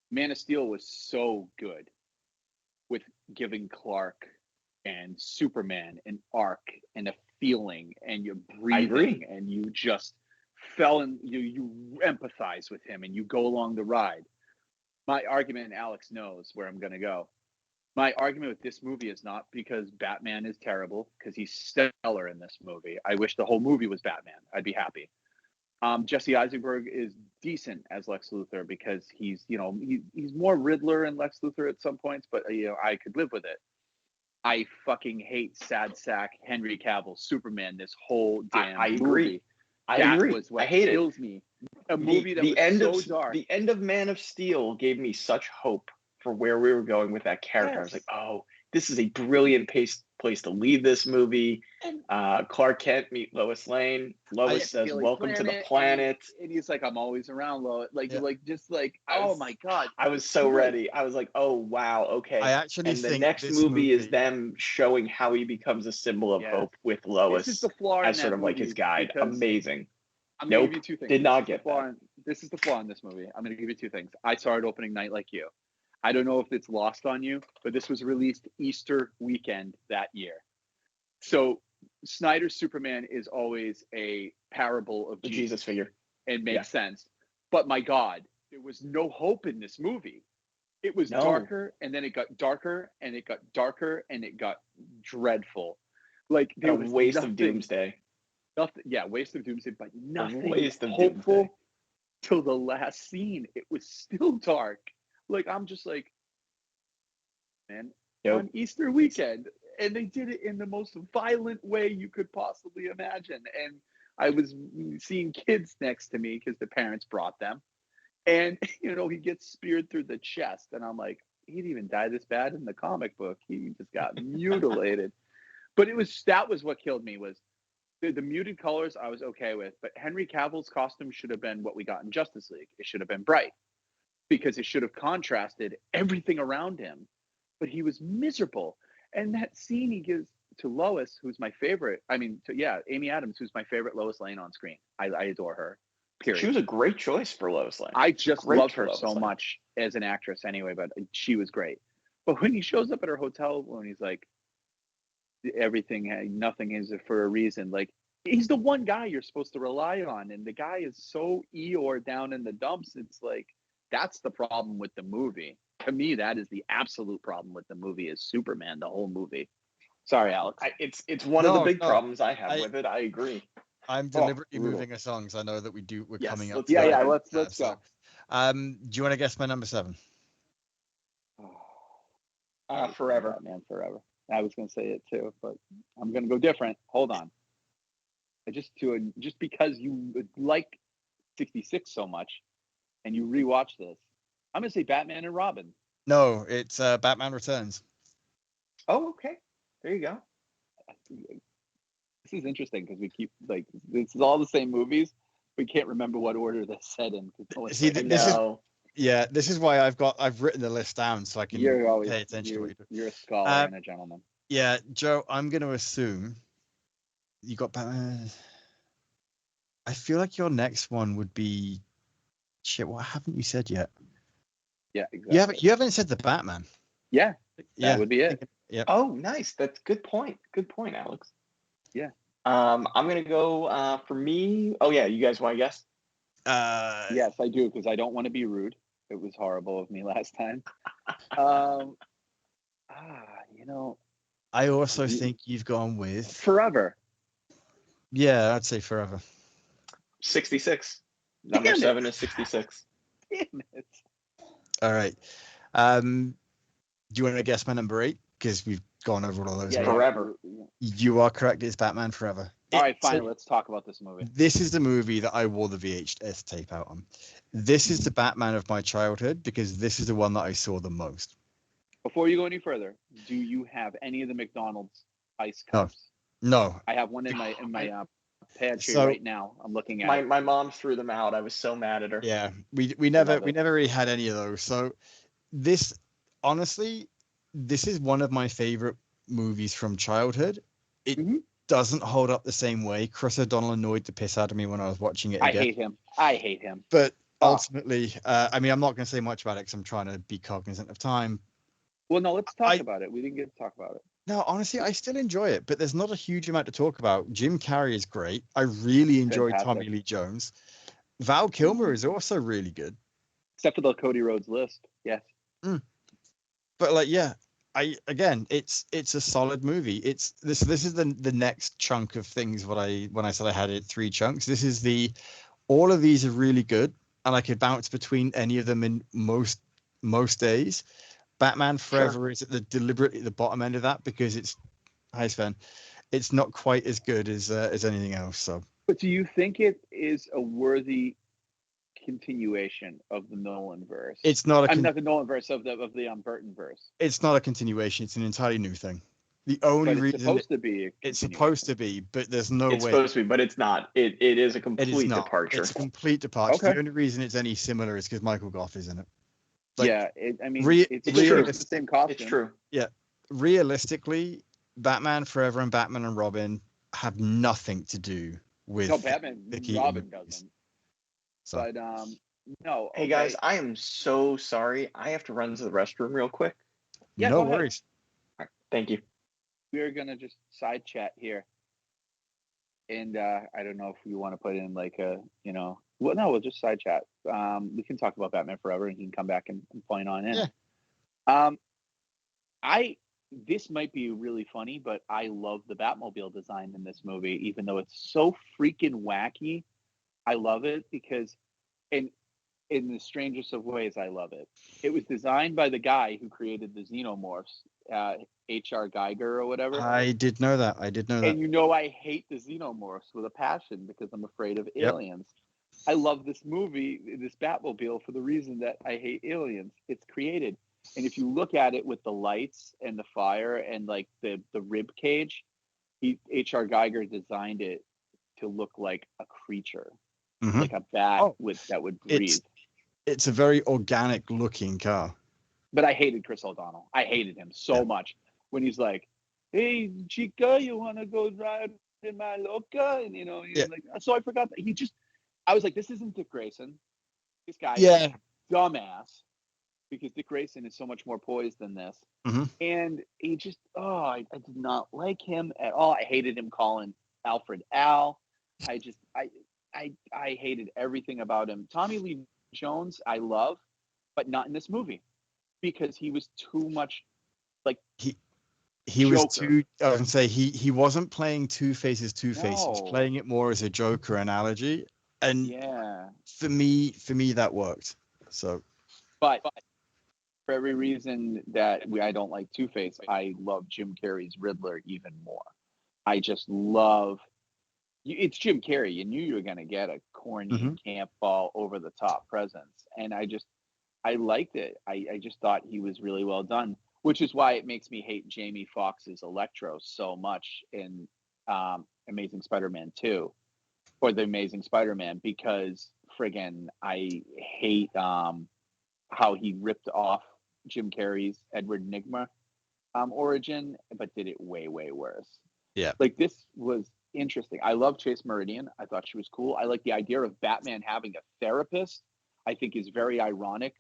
Man of Steel was so good with giving Clark and Superman an arc and a feeling, and you're breathing and you just fell in, you empathize with him and you go along the ride. My argument, and Alex knows where I'm going to go. My argument with this movie is not because Batman is terrible, because he's stellar in this movie. I wish the whole movie was Batman. I'd be happy. Jesse Eisenberg is decent as Lex Luthor because he's more Riddler and Lex Luthor at some points, but I could live with it. I fucking hate sad sack Henry Cavill Superman this whole damn I movie. agree. I That agree. was what I hate kills me. A movie that was so dark. The end of Man of Steel gave me such hope for where we were going with that character. I was like, oh, this is a brilliant place to leave this movie. Clark Kent meet Lois Lane. Lois says, "Welcome to the planet," and he's like, "I'm always around, Lois." Oh my god, I was so ready. I was like, "Oh wow, okay." I actually and the think next this movie is them showing how he becomes a symbol of hope with Lois. This is the flaw in as that sort of like his movie guide. because Amazing. I'm gonna Nope, give you two things. did not get that. This is the flaw in this movie. I'm going to give you two things. I saw it opening night like you. I don't know if it's lost on you, but this was released Easter weekend that year. So Snyder's Superman is always a parable of The Jesus figure. It makes sense. But my God, there was no hope in this movie. It was darker, and then it got darker, and it got darker, and it got dreadful. Like there was a waste nothing, of Doomsday. Nothing, yeah, waste of Doomsday, but nothing waste of hopeful Doomsday. till the last scene. It was still dark. Like I'm just like, man, on Easter weekend, and they did it in the most violent way you could possibly imagine. And I was seeing kids next to me because the parents brought them, and he gets speared through the chest, and I'm like, he didn't even die this bad in the comic book. He just got mutilated. But that was what killed me was. The muted colors I was okay with, but Henry Cavill's costume should have been what we got in Justice League. It should have been bright because it should have contrasted everything around him. But he was miserable. And that scene he gives to Lois, who's my favorite. Amy Adams, who's my favorite Lois Lane on screen. I adore her. Period. She was a great choice for Lois Lane. I just love her so much as an actress anyway, but she was great. But when he shows up at her hotel, when he's like, nothing is for a reason. Like he's the one guy you're supposed to rely on, and the guy is so Eeyore down in the dumps. It's like that's the problem with the movie. To me, that is the absolute problem with the movie is Superman. The whole movie. Sorry, Alex. It's one of the big problems I have with it. I agree. I'm deliberately moving us on because I know that we're coming up. Let's go. Do you want to guess my number 7? Forever. Batman Forever. I was going to say it too, but I'm going to go different. Hold on. Just because you like 66 so much and you rewatch this, I'm going to say Batman and Robin. No, it's Batman Returns. Oh, okay. There you go. This is interesting because we keep like this is all the same movies. We can't remember what order they're set in. See, this is why I've written the list down so I can pay attention to what you do. You're a scholar and a gentleman. Yeah, Joe, I'm going to assume you got Batman. I feel like your next one would be shit. What haven't you said yet? Yeah, exactly. You haven't said the Batman. Yeah, that would be it. Yeah. Oh, nice. That's good point. Good point, Alex. Yeah. I'm gonna go for me. Oh yeah, you guys want to guess? Yes, I do because I don't want to be rude. It was horrible of me last time. I also think you've gone with Forever. Yeah, I'd say Forever. 66. Number 7 is 66. Damn it. All right. Do you want to guess my number 8? Because we've gone over all those. Yeah, Forever. You are correct. It's Batman Forever. All right, fine. Let's talk about this movie. This is the movie that I wore the VHS tape out on. This is the Batman of my childhood because this is the one that I saw the most. Before you go any further, do you have any of the McDonald's ice cups? No. I have one in my pantry right now. I'm looking at it. My mom threw them out. I was so mad at her. Yeah, we never really had any of those. So this, honestly, this is one of my favorite movies from childhood. It doesn't hold up the same way. Chris O'Donnell annoyed the piss out of me when I was watching it again. I hate him. But ultimately, I mean, I'm not going to say much about it because I'm trying to be cognizant of time. Well, no, let's talk about it. We didn't get to talk about it. No, honestly, I still enjoy it, but there's not a huge amount to talk about. Jim Carrey is great. I really enjoy Tommy Lee Jones. Val Kilmer is also really good. Except for the Cody Rhodes list. Yes. But like, yeah, it's a solid movie. This is the next chunk of things when I said I had it 3 chunks. This is all of these are really good, and I could bounce between any of them in most days. Batman Forever is at deliberately the bottom end of that because it's it's not quite as good as anything else. So, but do you think it is a worthy continuation of the Nolan verse? It's not not the Nolan verse of the Burton verse. It's not a continuation. It's an entirely new thing. The only reason it's supposed to be, but there's no way. It's supposed to be, but it's not. It is a complete departure. It's a complete departure. Okay. The only reason it's any similar is because Michael Goff is in it. Like, yeah, it's true. It's the same costume. It's true. Yeah, realistically, Batman Forever and Batman and Robin have nothing to do with. No, Batman Robin doesn't. So. But no. Hey guys, I am so sorry. I have to run to the restroom real quick. Yeah, no worries. All right, thank you. We are gonna just side chat here, and I don't know if you want to put in like a Well, no, we'll just side chat. We can talk about Batman Forever, and he can come back and point on in. Yeah. This might be really funny, but I love the Batmobile design in this movie, even though it's so freaking wacky. I love it because, in the strangest of ways, I love it. It was designed by the guy who created the Xenomorphs, H.R. Geiger or whatever. I did know that. And I hate the Xenomorphs with a passion because I'm afraid of aliens. I love this movie, this Batmobile, for the reason that I hate aliens. It's created. And if you look at it with the lights and the fire and like the rib cage, H.R. Geiger designed it to look like a creature, like a bat that would breathe. It's a very organic looking car. But I hated Chris O'Donnell. I hated him so much when he's like, "Hey, chica, you want to go drive in my loca?" And like, so I forgot that I was like, this isn't Dick Grayson. This guy is a dumbass because Dick Grayson is so much more poised than this. And he just, I did not like him at all. I hated him calling Alfred Al. I hated everything about him. Tommy Lee Jones, I love, but not in this movie because he was too much like he was too. I was gonna say he wasn't playing Two-Face's Two-Face. He was playing it more as a Joker analogy. And for me that worked. So, but For every reason that I don't like Two-Face, I love Jim Carrey's Riddler even more. I just love. It's Jim Carrey. You knew you were going to get a corny, camp ball, over the top presence, and I liked it. I just thought he was really well done, which is why it makes me hate Jamie Foxx's Electro so much in Amazing Spider-Man 2 or The Amazing Spider-Man, because friggin' I hate how he ripped off Jim Carrey's Edward Nygma origin, but did it way, way worse. Yeah. Like, this was interesting. I love Chase Meridian. I thought she was cool. I like the idea of Batman having a therapist. I think is very ironic.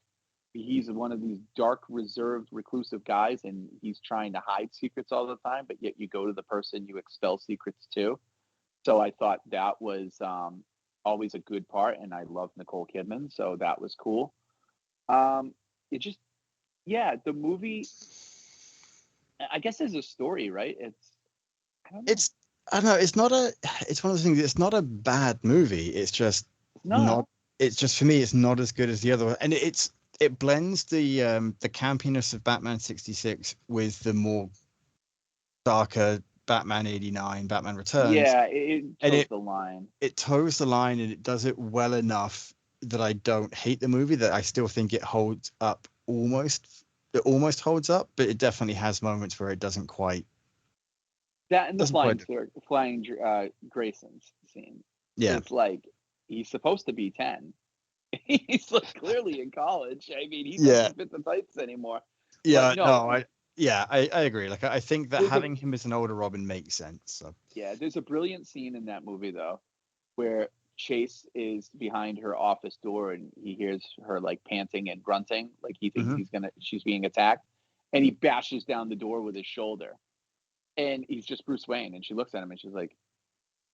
He's one of these dark, reserved, reclusive guys, and he's trying to hide secrets all the time, but yet you go to the person you expel secrets to. So I thought that was always a good part, and I love Nicole Kidman, so that was cool. It just, the movie, I guess there's a story, right? I don't know. It's one of those things. It's not a bad movie. It's just not. It's just, for me, it's not as good as the other one, and it blends the campiness of Batman 66 with the more darker Batman 89, Batman Returns. Yeah, it toes the line. It toes the line, and it does it well enough that I don't hate the movie. That I still think it holds up almost. It almost holds up, but it definitely has moments where it doesn't quite. That and the flying Grayson's scene. Yeah, it's like he's supposed to be 10. He's like clearly in college. I mean, he doesn't fit the tights anymore. Yeah, I agree. Like, I think that having him as an older Robin makes sense. So. Yeah, there's a brilliant scene in that movie though, where Chase is behind her office door and he hears her like panting and grunting, like he thinks she's being attacked, and he bashes down the door with his shoulder, and he's just Bruce Wayne, and she looks at him and she's like,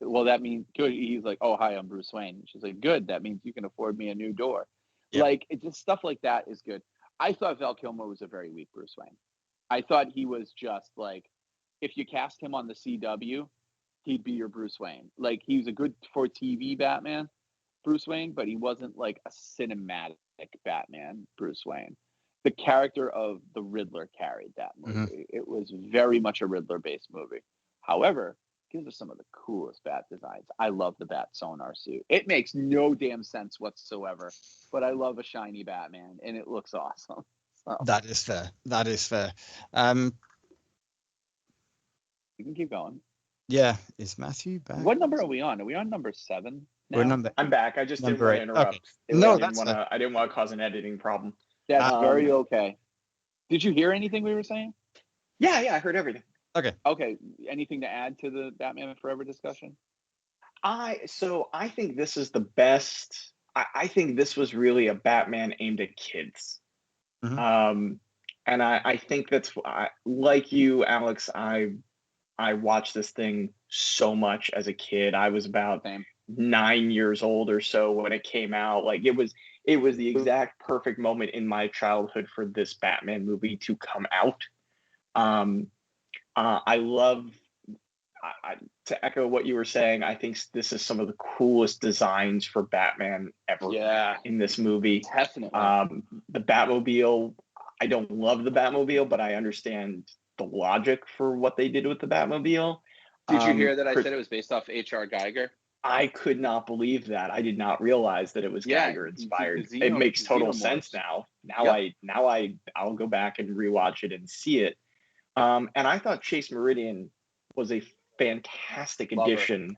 well, that means good. He's like, oh, hi, I'm Bruce Wayne. She's like, good. That means you can afford me a new door. Yep. Like, it's just stuff like that is good. I thought Val Kilmer was a very weak Bruce Wayne. I thought he was just like, if you cast him on the CW, he'd be your Bruce Wayne. Like, he was a good for TV Batman, Bruce Wayne, but he wasn't like a cinematic Batman, Bruce Wayne. The character of the Riddler carried that movie. It was very much a Riddler-based movie. However, gives us some of the coolest bat designs. I love the bat sonar suit. It makes no damn sense whatsoever, but I love a shiny Batman, and it looks awesome. So. That is fair. We can keep going. Yeah, is Matthew back? What number are we on? Are we on number 7 now? I'm back. I just didn't want to interrupt. Okay. No, I didn't want to cause an editing problem. That's very okay. Did you hear anything we were saying? Yeah, I heard everything. Okay. Anything to add to the Batman Forever discussion? I think this is the best. I think this was really a Batman aimed at kids. And I think that's like you, Alex. I watched this thing so much as a kid. I was about 9 years old or so when it came out. Like, it was the exact perfect moment in my childhood for this Batman movie to come out. I love, to echo what you were saying, I think this is some of the coolest designs for Batman ever in this movie. Definitely. The Batmobile, I don't love the Batmobile, but I understand the logic for what they did with the Batmobile. Did you hear that I said it was based off H.R. Geiger? I could not believe that. I did not realize that it was Geiger inspired. It makes total sense now. I'll go back and rewatch it and see it. And I thought Chase Meridian was a fantastic addition.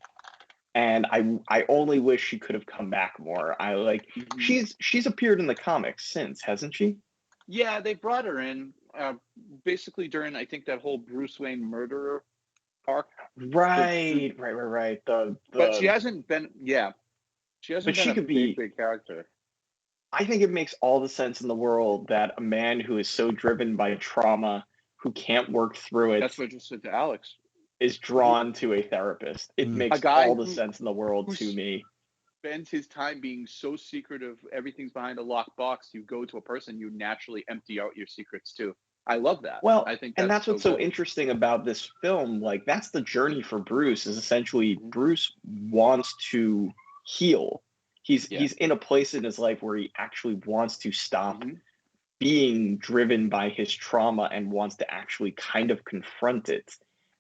And I only wish she could have come back more. She's appeared in the comics since, hasn't she? Yeah, they brought her in basically during, I think, that whole Bruce Wayne murderer arc. Right. But she hasn't been. Yeah, she hasn't. But been she could be a big character. I think it makes all the sense in the world that a man who is so driven by trauma, who can't work through it. That's what I just said to Alex. Is drawn to a therapist. It makes all the sense in the world to me. Spends his time being so secretive, everything's behind a locked box. You go to a person, you naturally empty out your secrets too. I love that. Well, I think that's what's so interesting about this film. Like, that's the journey for Bruce. Is essentially Bruce wants to heal. He's in a place in his life where he actually wants to stop being driven by his trauma and wants to actually kind of confront it.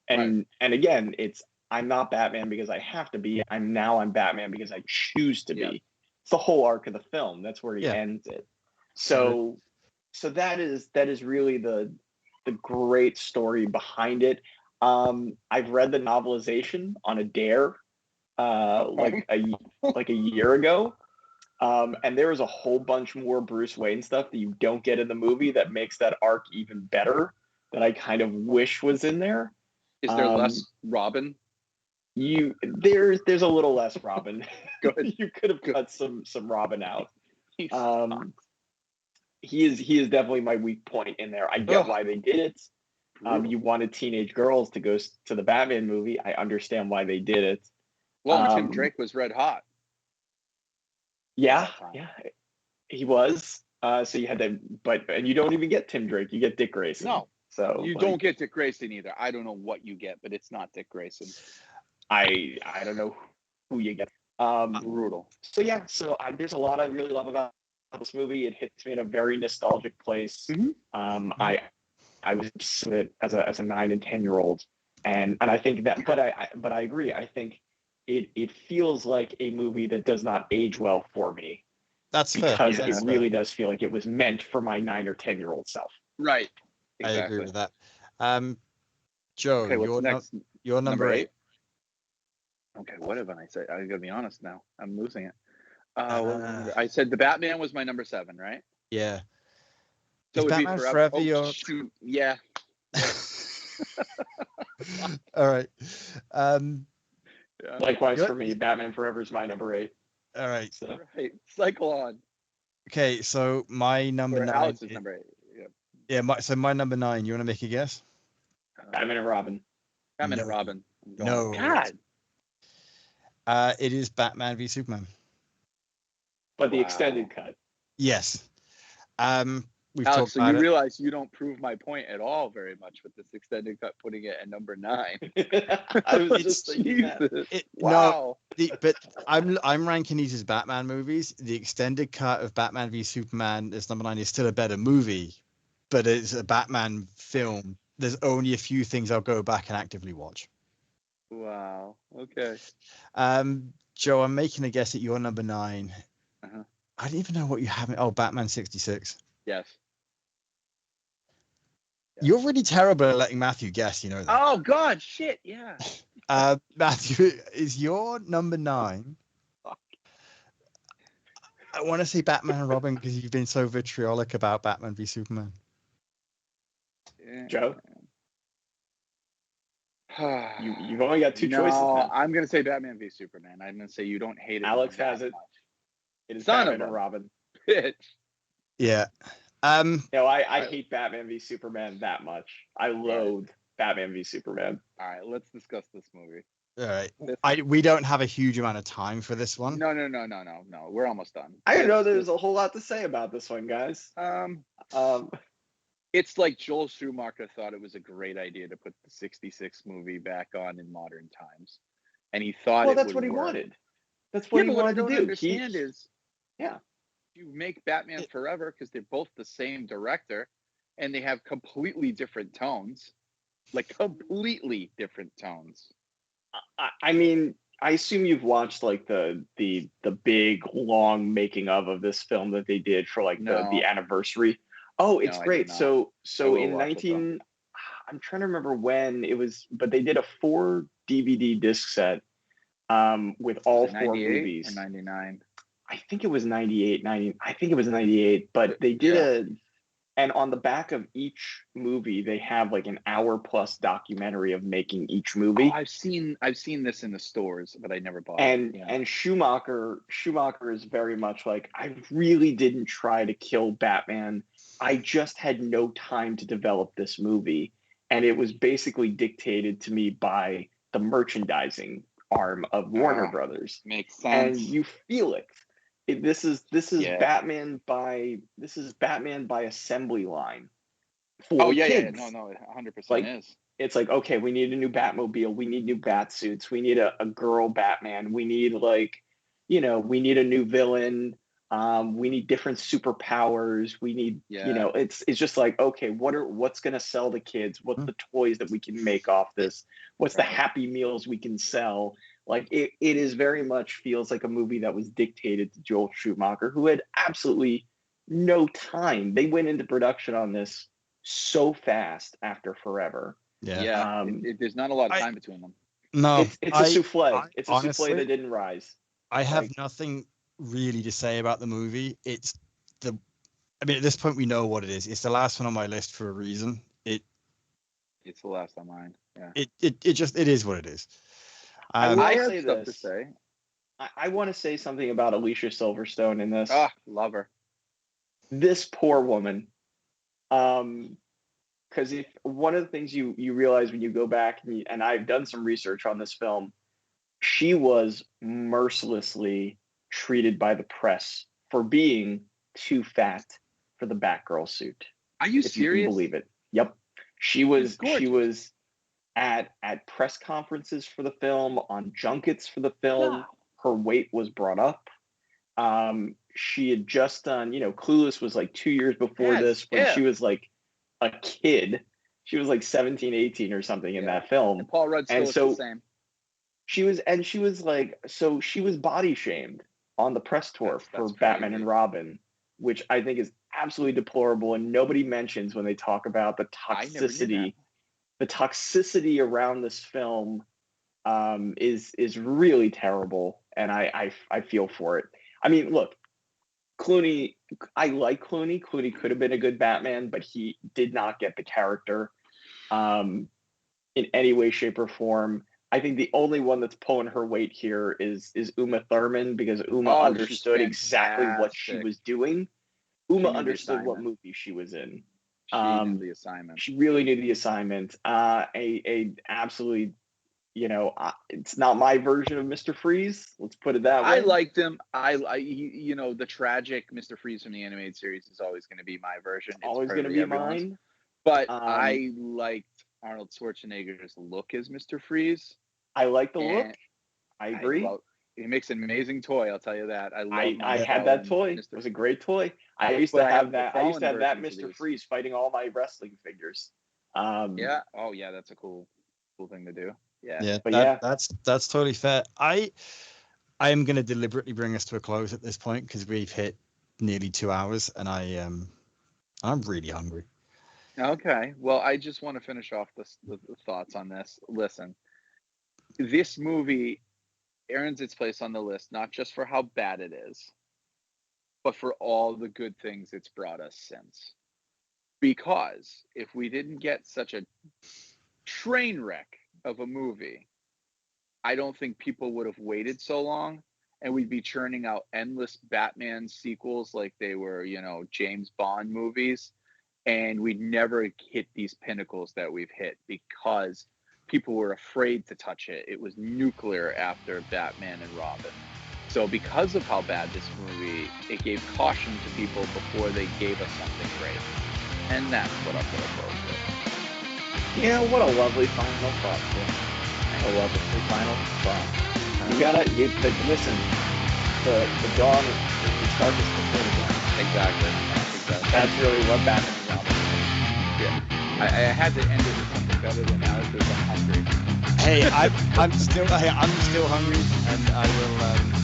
And again, it's I'm not Batman because I have to be. I'm Batman because I choose to be. It's the whole arc of the film. That's where he ends it. So that is really the great story behind it. I've read the novelization on a dare like a year ago. And there is a whole bunch more Bruce Wayne stuff that you don't get in the movie that makes that arc even better, that I kind of wish was in there. Is there less Robin? There's a little less Robin. You could have cut some Robin out. He is definitely my weak point in there. I get why they did it. You wanted teenage girls to go to the Batman movie. I understand why they did it. Well, Tim Drake was red hot. Yeah, he was. So you had to, and you don't even get Tim Drake. You get Dick Grayson. No, so you don't get Dick Grayson either. I don't know what you get, but it's not Dick Grayson. I don't know who you get. Brutal. So yeah, there's a lot I really love about this movie. It hits me in a very nostalgic place. I was as a 9 and 10-year-old, and I think that, but I agree. I think it feels like a movie that does not age well for me. That's because fair. it really does feel like it was meant for my 9 or 10-year-old self. Right. Exactly. I agree with that. Joe, okay, you're number 8. Okay, what have I said? I gotta be honest now. I'm losing it. I said the Batman was my number 7, right? Yeah. So is Batman Forever your... shoot. Yeah. All right. Likewise for me, Batman Forever is my number 8. All right. So. Right. Cycle on. Okay, so my number 9. Alex is number 8. Yeah. My number 9. You want to make a guess? Batman and Robin. Batman and Robin. No. God. It is Batman v Superman. But the extended cut. Yes. We've Alex, talked so about you realize you don't prove my point at all very much with this extended cut, putting it at number 9. I was just thinking that. Wow. No, but I'm ranking these as Batman movies. The extended cut of Batman v Superman as number 9 is still a better movie, but it's a Batman film. There's only a few things I'll go back and actively watch. Wow. Okay. Joe, I'm making a guess at your number 9. Uh-huh. I don't even know what you have. Oh, Batman 66. Yes. You're really terrible at letting Matthew guess, you know that. Oh God, shit, yeah. Matthew, is your number 9? Fuck. I want to say Batman and Robin because you've been so vitriolic about Batman v Superman. Yeah. Joe? You've only got 2 choices. No, I'm gonna say Batman v Superman. I'm gonna say you don't hate it. Alex has it. Much. It is Son Batman of and Robin. Bitch. Yeah. No, I hate Batman v Superman that much. I loathe Batman v Superman. All right, let's discuss this movie. All right. We don't have a huge amount of time for this one. No. We're almost done. I know there's a whole lot to say about this one, guys. It's like Joel Schumacher thought it was a great idea to put the 66 movie back on in modern times. And he thought that's what he wanted. That's what he wanted to do. What I don't understand is yeah. You make Batman Forever because they're both the same director and they have completely different tones. Like completely different tones. I mean, I assume you've watched like the big long making of this film that they did for like the anniversary. Oh, it's great. So in I'm trying to remember when it was, but they did a 4 DVD disc set with all 4 movies. Or 99. I think it was 98, I think it was 98, but they did and on the back of each movie, they have like an hour-plus documentary of making each movie. Oh, I've seen this in the stores, but I never bought it. Yeah. And Schumacher is very much like, I really didn't try to kill Batman. I just had no time to develop this movie. And it was basically dictated to me by the merchandising arm of Warner Brothers. Makes sense. And you feel it. This is Batman by assembly line. For kids. Yeah. No, 100% like, is. It's like, okay, we need a new Batmobile, we need new Batsuits, we need a girl Batman, we need we need a new villain. We need different superpowers. We need, it's just like, okay, what's going to sell the kids? What's the toys that we can make off this? What's the Happy Meals we can sell? Like it is very much feels like a movie that was dictated to Joel Schumacher, who had absolutely no time. They went into production on this so fast after Forever. Yeah. There's not a lot of time between them. No, it's a souffle. It's a honestly, souffle that didn't rise. I have nothing really to say about the movie. I mean, at this point we know what it is. It's the last one on my list for a reason. It's the last on mine. Yeah. It is what it is. I have stuff to say. I want to say something about Alicia Silverstone in this. Love her. This poor woman. Because if one of the things you realize when you go back, and I've done some research on this film, she was mercilessly treated by the press for being too fat for the Batgirl suit. Are you serious? You can believe it. Yep. She was at press conferences for the film, on junkets for the film. Wow. Her weight was brought up. She had just done, Clueless was like 2 years before this, when she was like a kid. She was like 17, 18 or something in that film. And Paul Rudd still looks the same. She was body shamed on the press tour for Batman and Robin, which I think is absolutely deplorable, and nobody mentions when they talk about the toxicity. The toxicity around this film is really terrible, and I feel for it. I mean, look, Clooney, I like Clooney. Clooney could have been a good Batman, but he did not get the character in any way, shape, or form. I think the only one that's pulling her weight here is Uma Thurman, because Uma understood exactly what she was doing. Uma understood what movie she was in. She knew the assignment. She really knew the assignment. Absolutely, it's not my version of Mr. Freeze. Let's put it that way. I liked him. The tragic Mr. Freeze from the animated series is always going to be my version. It's always going to be mine. But I liked Arnold Schwarzenegger's look as Mr. Freeze. I like the look. I agree. He makes an amazing toy. I'll tell you that. I had that toy. It was a great toy. I used to have that. I used to have that Mr. Freeze fighting all my wrestling figures. Yeah. Oh yeah, that's a cool thing to do. Yeah. That's totally fair. I am going to deliberately bring us to a close at this point because we've hit nearly 2 hours, and I'm really hungry. Okay. Well, I just want to finish off the thoughts on this. Listen, this movie earns its place on the list, not just for how bad it is, but for all the good things it's brought us since. Because if we didn't get such a train wreck of a movie, I don't think people would have waited so long, and we'd be churning out endless Batman sequels like they were, James Bond movies, and we'd never hit these pinnacles that we've hit because people were afraid to touch it. It was nuclear after Batman and Robin. So because of how bad this movie, it gave caution to people before they gave us something great. And that's what I'm going to close with. What a lovely final thought. A lovely final thought. Listen, the dawn is darkest before the dawn. Exactly. That's really what Batman and Robin is. Yeah. I had to end it with something better than Alex because I'm hungry. Hey, I'm still hungry, and I will.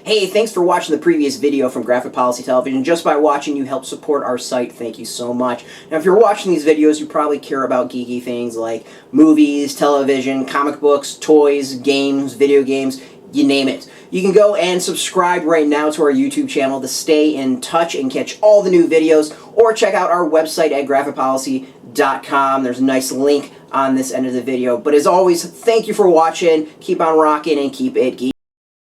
Hey, thanks for watching the previous video from Graphic Policy Television. Just by watching, you help support our site. Thank you so much. Now, if you're watching these videos, you probably care about geeky things like movies, television, comic books, toys, games, video games, you name it. You can go and subscribe right now to our YouTube channel to stay in touch and catch all the new videos, or check out our website at graphicpolicy.com. There's a nice link on this end of the video. But as always, thank you for watching. Keep on rocking and keep it geeky.